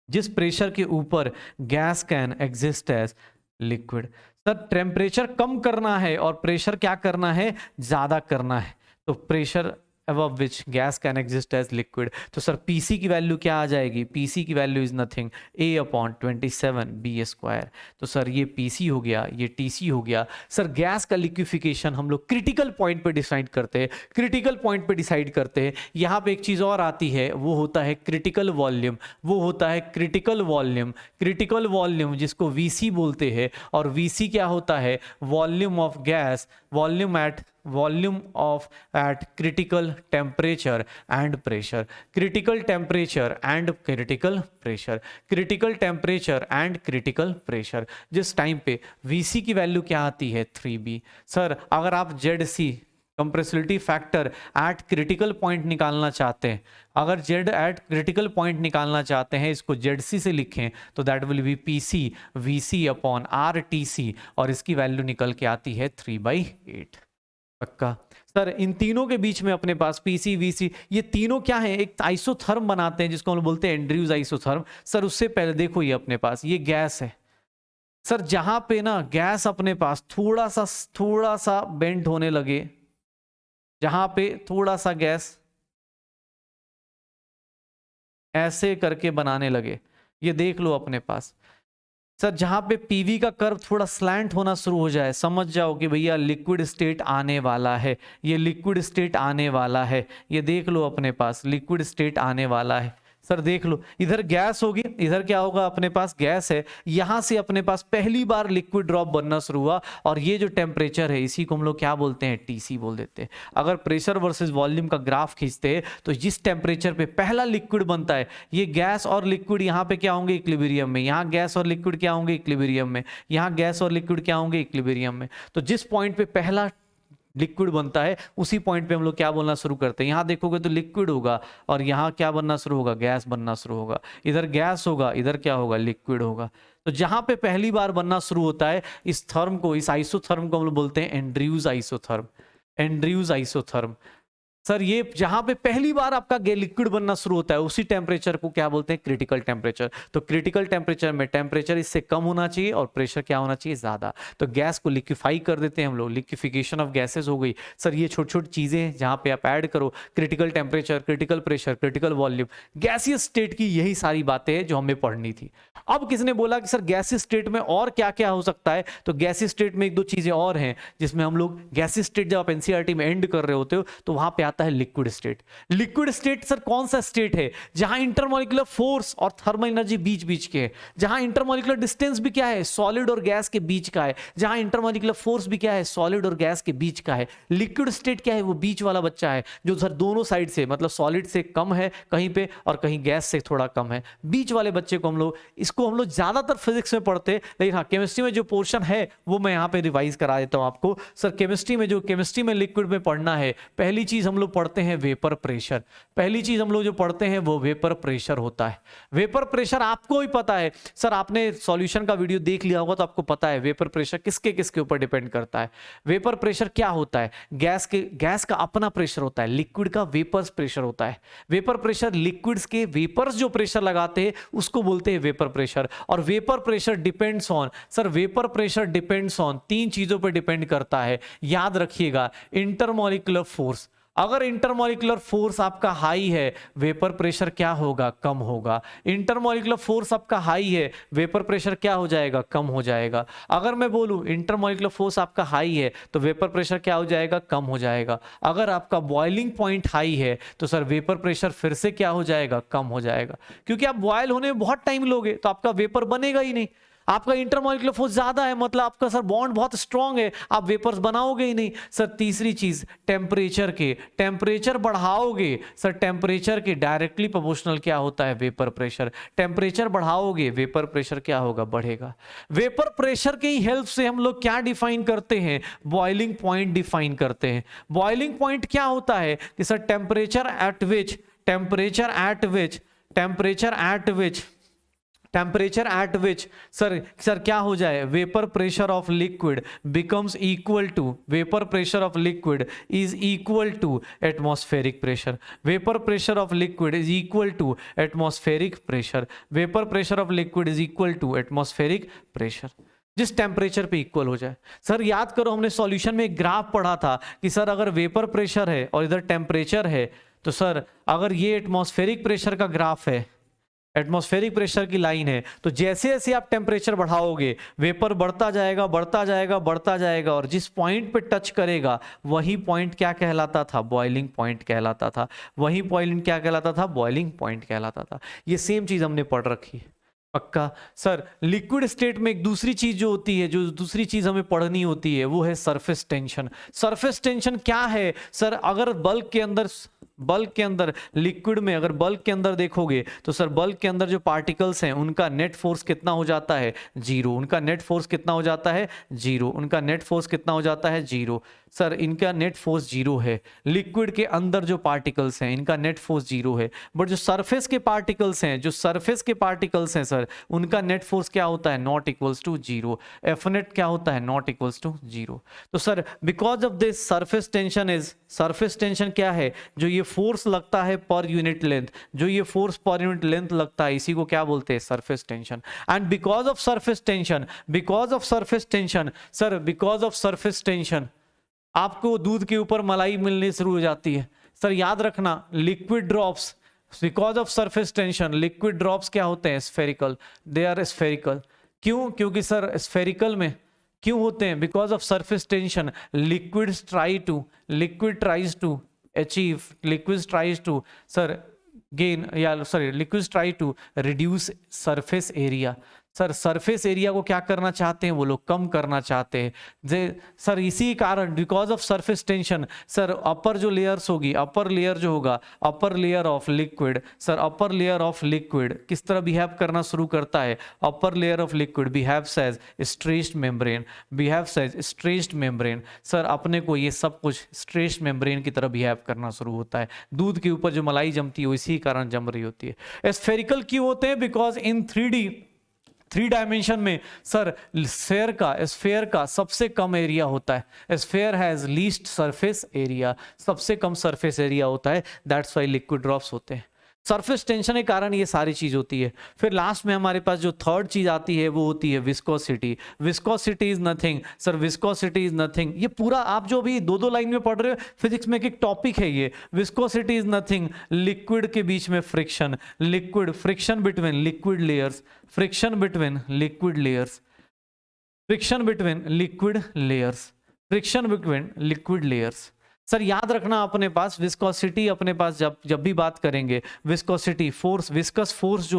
जिस प्रेशर के ऊपर gas can exist as liquid. Sir temperature कम करना है और प्रेशर क्या करना है, ज्यादा करना है, तो pressure above which gas can exist as liquid। तो सर PC की वैल्यू क्या आ जाएगी, PC की value is nothing A/27 B²। तो सर ये PC हो गया, ये TC हो गया। सर गैस का लिक्विफिकेशन हम लोग क्रिटिकल पॉइंट पे डिसाइड करते हैं, क्रिटिकल पॉइंट पे डिसाइड करते हैं। यहाँ पे एक चीज़ और आती है, वो होता है क्रिटिकल वॉल्यूम, वो होता है क्रिटिकल वॉल्यूम, क्रिटिकल वॉल्यूम जिसको VC बोलते हैं। और VC क्या होता है, volume of gas, volume of eight critical temperature and pressure, critical temperature and critical pressure, critical temperature and critical pressure. जिस टाइम पे VC की वैल्यू क्या आती है 3B। सर अगर आप ZC compressibility factor eight critical point निकालना चाहते हैं, अगर Z एट क्रिटिकल पॉइंट निकालना चाहते हैं, इसको ZC से लिखें तो that will be PC VC/RTC, और इसकी वैल्यू निकल के आती है 3/8। पक्का। सर इन तीनों के बीच में अपने पास PC VC, ये तीनों क्या है, एक आइसोथर्म बनाते हैं जिसको हम बोलते हैं एंड्रयूज आइसोथर्म। सर उससे पहले देखो ये अपने पास ये गैस है। सर जहां पे ना गैस अपने पास थोड़ा सा बेंड होने लगे, जहां पे थोड़ा सा गैस ऐसे करके बनाने लगे, ये देख लो अपने पास। सर जहां पे PV का कर्व थोड़ा स्लैंट होना शुरू हो जाए, समझ जाओ कि भैया लिक्विड स्टेट आने वाला है, ये लिक्विड स्टेट आने वाला है। ये देख लो अपने पास लिक्विड स्टेट आने वाला है। सर देख लो इधर गैस होगी, इधर क्या होगा, अपने पास गैस है, यहां से अपने पास पहली बार लिक्विड ड्रॉप बनना शुरू हुआ, और ये जो टेम्परेचर है इसी को हम लोग क्या बोलते हैं, TC बोल देते हैं। अगर प्रेशर वर्सेस वॉल्यूम का ग्राफ खींचते हैं तो जिस टेम्परेचर पे पहला लिक्विड बनता है, ये गैस और लिक्विड यहाँ पे क्या होंगे, इक्विलिब्रियम में, यहाँ गैस और लिक्विड क्या होंगे, इक्विलिब्रियम में, यहाँ गैस और लिक्विड क्या होंगे, इक्विलिब्रियम में। तो जिस पॉइंट पे पहला लिक्विड बनता है उसी पॉइंट पे हम लोग क्या बोलना शुरू करते हैं, यहाँ देखोगे तो लिक्विड होगा, और यहाँ क्या बनना शुरू होगा, गैस बनना शुरू होगा। इधर गैस होगा, इधर क्या होगा, लिक्विड होगा। तो जहां पे पहली बार बनना शुरू होता है, इस थर्म को, इस आइसोथर्म को हम लोग बोलते हैं Andrews isotherm, Andrews isotherm. Sir ये जहां पे पहली बार आपका लिक्विड बनना शुरू होता है उसी टेम्परेचर को क्या बोलते हैं, क्रिटिकल टेम्परेचर। तो क्रिटिकल टेम्परेचर में टेम्परेचर इससे कम होना चाहिए और प्रेशर क्या होना चाहिए, ज्यादा। तो गैस को लिक्विफाई कर देते हैं हम लोग, लिक्विफिकेशन ऑफ गैसेस हो गई। सर ये छोटी छोटी चीजें हैं जहां पे आप ऐड करो, critical temperature, critical pressure, critical volume, gaseous state की यही सारी बातें हैं जो हमें पढ़नी थी। अब किसने बोला कि सर गैसियस स्टेट में और क्या क्या हो सकता है, तो गैसियस स्टेट में एक दो चीजें और हैं जिसमें हम लोग गैसियस स्टेट जब आप NCERT में एंड कर रहे होते हो तो वहां पे आता है liquid state. Liquid state sir कौन सा स्टेट है, जहां इंटरमॉलिक्यूलर फोर्स और थर्मल एनर्जी बीच बीच के है, जहां इंटरमॉलिक्यूलर डिस्टेंस भी क्या है, सॉलिड और गैस के बीच का है, जहां इंटरमॉलिक्यूलर फोर्स भी क्या है, सॉलिड और गैस के बीच का है। लिक्विड स्टेट क्या है, वो बीच वाला बच्चा है जो सर दोनों साइड से, मतलब सॉलिड से कम है कहीं पे और कहीं गैस से थोड़ा कम है, बीच वाले बच्चे को हम लोग, इसको हम लोग ज्यादातर फिजिक्स में पढ़ते हैं, लेकिन हाँ केमिस्ट्री में जो पोर्शन है वो मैं यहाँ पे रिवाइज करा देता हूँ आपको। सर केमिस्ट्री में जो केमिस्ट्री में लिक्विड में पढ़ना है, पहली चीज हम लोग लोग पढ़ते हैं वेपर प्रेशर। पहली चीज हम लोग जो पढ़ते हैं वो वेपर प्रेशर होता है। वेपर प्रेशर आपको ही पता है सर, आपने सॉल्यूशन का वीडियो देख लिया होगा तो आपको पता है वेपर प्रेशर किसके किसके ऊपर डिपेंड करता है। वेपर प्रेशर क्या होता है? गैस का अपना प्रेशर होता है, लिक्विड का वेपर्स प्रेशर होता है। वेपर प्रेशर लिक्विड्स के वेपर्स जो प्रेशर लगाते हैं उसको बोलते हैं वेपर प्रेशर। और vapour pressure depends on, sir vapour pressure depends on तीन चीजों पर डिपेंड करता है, याद रखिएगा। इंटरमॉलिक्यूलर फोर्स, अगर इंटरमॉलिक्यूलर फोर्स आपका हाई है वेपर प्रेशर क्या होगा? कम होगा। इंटरमॉलिक्यूलर फोर्स आपका हाई है वेपर प्रेशर क्या हो जाएगा? कम हो जाएगा। अगर मैं बोलूं इंटरमॉलिक्यूलर फोर्स आपका हाई है तो वेपर प्रेशर क्या हो जाएगा? कम हो जाएगा। अगर आपका बॉइलिंग पॉइंट हाई है तो सर वेपर प्रेशर फिर से क्या हो जाएगा? कम हो जाएगा, क्योंकि आप बॉयल होने में बहुत टाइम लोगे तो आपका वेपर बनेगा ही नहीं। आपका इंटरमॉलिक्यूलर फोर्स ज्यादा है मतलब आपका सर बॉन्ड बहुत स्ट्रांग है, आप वेपर्स बनाओगे ही नहीं। सर तीसरी चीज टेम्परेचर के, टेम्परेचर बढ़ाओगे सर, टेम्परेचर के डायरेक्टली प्रोपोर्शनल क्या होता है? Vapour pressure. टेम्परेचर बढ़ाओगे वेपर प्रेशर क्या होगा? बढ़ेगा। वेपर प्रेशर की हेल्प से हम लोग क्या डिफाइन करते हैं? बॉइलिंग पॉइंट डिफाइन करते हैं। बॉइलिंग पॉइंट क्या होता है कि sir temperature at which sir क्या हो जाए? Vapour pressure of liquid becomes equal to, vapour pressure of liquid is equal to atmospheric pressure. Vapour pressure of liquid is equal to atmospheric pressure. Vapour pressure of liquid is equal to atmospheric pressure, जिस temperature पे equal हो जाए। Sir याद करो हमने solution में एक graph पढ़ा था कि सर अगर वेपर प्रेशर है और इधर टेम्परेचर है तो सर अगर ये एटमॉस्फेरिक प्रेशर का ग्राफ है, एटमॉस्फेरिक प्रेशर की लाइन है, तो जैसे जैसे आप टेम्परेचर बढ़ाओगे वेपर बढ़ता जाएगा बढ़ता जाएगा बढ़ता जाएगा, और जिस पॉइंट पे टच करेगा वही पॉइंट क्या कहलाता था? बॉइलिंग पॉइंट कहलाता था। वही पॉइंट क्या कहलाता था? बॉइलिंग पॉइंट कहलाता था। ये सेम चीज हमने पढ़ रखी है, पक्का। सर लिक्विड स्टेट में एक दूसरी चीज जो होती है, जो दूसरी चीज हमें पढ़नी होती है वो है सरफेस टेंशन। सरफेस टेंशन क्या है? सर अगर बल्क के अंदर लिक्विड में अगर बल्क के अंदर देखोगे तो सर बल्क के अंदर जो पार्टिकल्स हैं उनका नेट फोर्स कितना हो जाता है? जीरो। उनका नेट फोर्स कितना हो जाता है? जीरो। उनका नेट फोर्स कितना हो जाता है? जीरो। सर इनका नेट फोर्स जीरो है। लिक्विड के अंदर जो पार्टिकल्स हैं इनका नेट फोर्स जीरो है, बट जो सरफेस के पार्टिकल्स हैं सर उनका नेट फोर्स क्या होता है? Not equals to zero. F net क्या होता है? Not equals to zero. तो sir because of this surface tension क्या है? जो ये फोर्स लगता है पर यूनिट लेंथ, जो ये फोर्स पर यूनिट लेंथ लगता है इसी को क्या बोलते हैं? Surface tension. And because of surface tension आपको दूध के ऊपर मलाई मिलनी शुरू हो जाती है। सर याद रखना liquid drops, because of surface tension liquid drops क्या होते हैं? स्फेरिकल। They are spherical. क्यों? क्योंकि सर स्फेरिकल में क्यों होते हैं? Because of surface tension liquid tries to achieve, liquids tries to reduce surface area। सर सरफेस एरिया को क्या करना चाहते हैं? वो लोग कम करना चाहते हैं। सर इसी कारण because of surface tension sir upper जो लेयर्स होगी, अपर लेयर जो होगा, upper layer of liquid, sir upper layer of liquid किस तरह बिहेव करना शुरू करता है? Upper layer of liquid behaves as stretched membrane. Sir अपने को ये सब कुछ स्ट्रेच्ड मेम्ब्रेन की तरह बिहेव करना शुरू होता है। दूध के ऊपर जो मलाई जमती है वो इसी कारण जम रही होती है। स्फेरिकल क्यों होते हैं? बिकॉज इन 3 डायमेंशन में सर स्फेयर का सबसे कम एरिया होता है। Sphere has least surface area, सबसे कम सरफेस एरिया होता है, दैट्स वाई लिक्विड ड्रॉप्स होते हैं। सरफेस टेंशन के कारण ये सारी चीज होती है। फिर लास्ट में हमारे पास जो थर्ड चीज आती है वो होती है viscosity. Viscosity is nothing, sir viscosity is nothing. ये पूरा आप जो भी 2 लाइन में पढ़ रहे हो फिजिक्स में एक टॉपिक है ये। विस्कोसिटी इज नथिंग, लिक्विड के बीच में friction, friction between liquid layers, friction between liquid layers. Sir याद रखना अपने पास विस्कोसिटी, अपने पास जब भी बात करेंगे विस्कोसिटी फोर्स, विस्कस फोर्स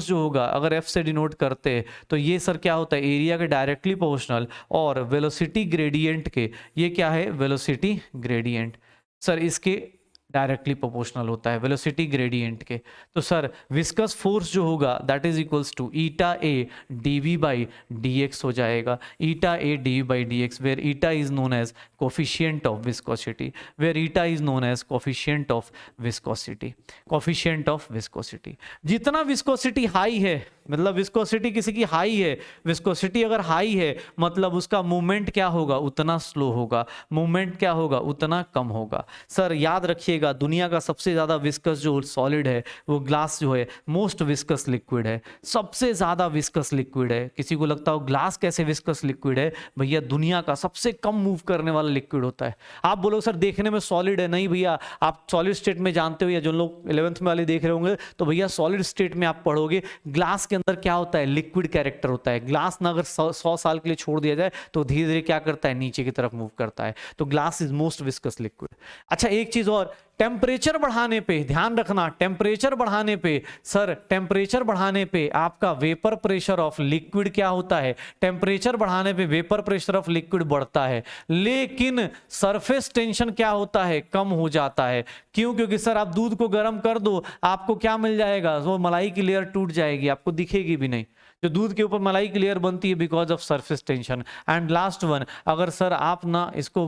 जो होगा अगर एफ से डिनोट करते हैं तो ये सर क्या होता है? एरिया के डायरेक्टली प्रोपोर्शनल, और वेलोसिटी ग्रेडियंट के, ये क्या है? Velocity gradient. सर इसके डायरेक्टली प्रोपोर्शनल होता है वेलोसिटी ग्रेडियंट के। तो सर विस्कस फोर्स जो होगा that is equals to eta A dv by d x हो जाएगा। Eta A dv by d x where eta is known as coefficient of viscosity, where eta is known as coefficient of viscosity, coefficient of viscosity. जितना viscosity high है, मतलब viscosity किसी की high है, viscosity अगर high है मतलब उसका मूवमेंट क्या होगा, उतना स्लो होगा, मूवमेंट क्या होगा, उतना कम होगा। सर याद रखिएगा दुनिया का सबसे ज्यादा विस्कस जो सॉलिड है वो ग्लास जो है मोस्ट विस्कस लिक्विड है, सबसे ज्यादा विस्कस लिक्विड है। किसी को लगता हो ग्लास कैसे विस्कस लिक्विड है, भैया दुनिया का सबसे कम मूव करने वाला लिक्विड होता है। आप बोलो सर देखने में सॉलिड है, नहीं भैया आप सॉलिड स्टेट में जानते हो, या जो लोग 11th में वाले देख रहे होंगे तो भैया सॉलिड स्टेट में आप पढ़ोगे ग्लास के अंदर क्या होता है, लिक्विड कैरेक्टर होता है। ग्लास ना अगर 100 साल के लिए छोड़ दिया जाए तो धीरे धीरे क्या करता है, नीचे की तरफ मूव करता है। तो glass is most viscous liquid. अच्छा एक चीज और, टेम्परेचर बढ़ाने पे ध्यान रखना, टेम्परेचर बढ़ाने पे सर, टेम्परेचर बढ़ाने पे आपका वेपर प्रेशर ऑफ लिक्विड क्या होता है, टेम्परेचर बढ़ाने पे वेपर प्रेशर ऑफ लिक्विड बढ़ता है, लेकिन सरफेस टेंशन क्या होता है, कम हो जाता है। क्यों? क्योंकि सर आप दूध को गर्म कर दो, आपको क्या मिल जाएगा, वो मलाई की लेयर टूट जाएगी, आपको दिखेगी भी नहीं। जो दूध के ऊपर मलाई की लेयर बनती है because of surface tension. And last one, अगर सर आप ना इसको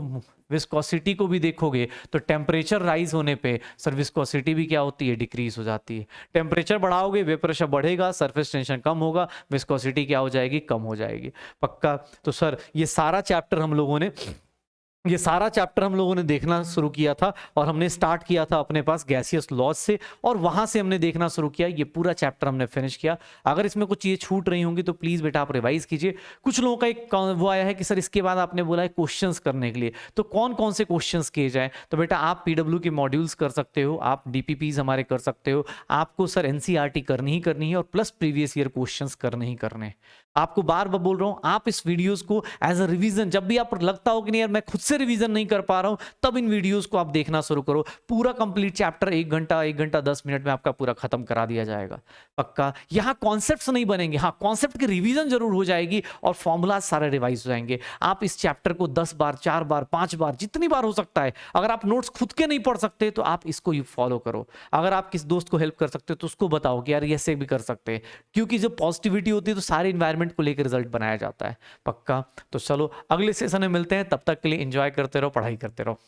विस्कोसिटी को भी देखोगे तो टेम्परेचर राइज होने पे सर विस्कोसिटी भी क्या होती है, डिक्रीज हो जाती है। टेम्परेचर बढ़ाओगे वेपर प्रेशर बढ़ेगा, सरफेस टेंशन कम होगा, विस्कोसिटी क्या हो जाएगी, कम हो जाएगी। पक्का? तो सर ये सारा चैप्टर हम लोगों ने देखना शुरू किया था, और हमने स्टार्ट किया था अपने पास गैसियस लॉज से, और वहां से हमने देखना शुरू किया। ये पूरा चैप्टर हमने फिनिश किया। अगर इसमें कुछ चीजें छूट रही होंगी तो प्लीज बेटा आप रिवाइज कीजिए। कुछ लोगों का एक वो आया है कि सर इसके बाद आपने बोला है क्वेश्चंस करने के लिए, तो कौन कौन से क्वेश्चंस किए जाए? तो बेटा आप पीडब्ल्यू के मॉड्यूल्स कर सकते हो, आप डीपीपीज हमारे कर सकते हो, आपको सर एनसीईआरटी करनी ही करनी है, और प्लस प्रीवियस ईयर क्वेश्चंस करने ही करने। आपको बार बार बोल रहा हूं, आप इस वीडियोस को एज अ रिवीजन, जब भी आप लगता हो कि नहीं यार मैं खुद से रिवीजन नहीं कर पा रहा हूं, तब इन वीडियोस को आप देखना शुरू करो। पूरा कंप्लीट चैप्टर 1 घंटा 10 मिनट में आपका पूरा खत्म करा दिया जाएगा। पक्का? यहां कॉन्सेप्ट्स नहीं बनेंगे, हाँ कॉन्सेप्ट की रिवीजन जरूर हो जाएगी और फॉर्मूलाज सारे रिवाइज हो जाएंगे। आप इस चैप्टर को 10 बार, 4 बार, 5 बार, जितनी बार हो सकता है, अगर आप नोट्स खुद के नहीं पढ़ सकते तो आप इसको फॉलो करो। अगर आप किस दोस्त को हेल्प कर सकते हो तो उसको बताओ कि यार ये ऐसे भी कर सकते हैं, क्योंकि जब पॉजिटिविटी होती है तो सारे इन्वायरमेंट को लेकर रिजल्ट बनाया जाता है। पक्का? तो चलो अगले सेशन में मिलते हैं, तब तक के लिए एंजॉय करते रहो, पढ़ाई करते रहो।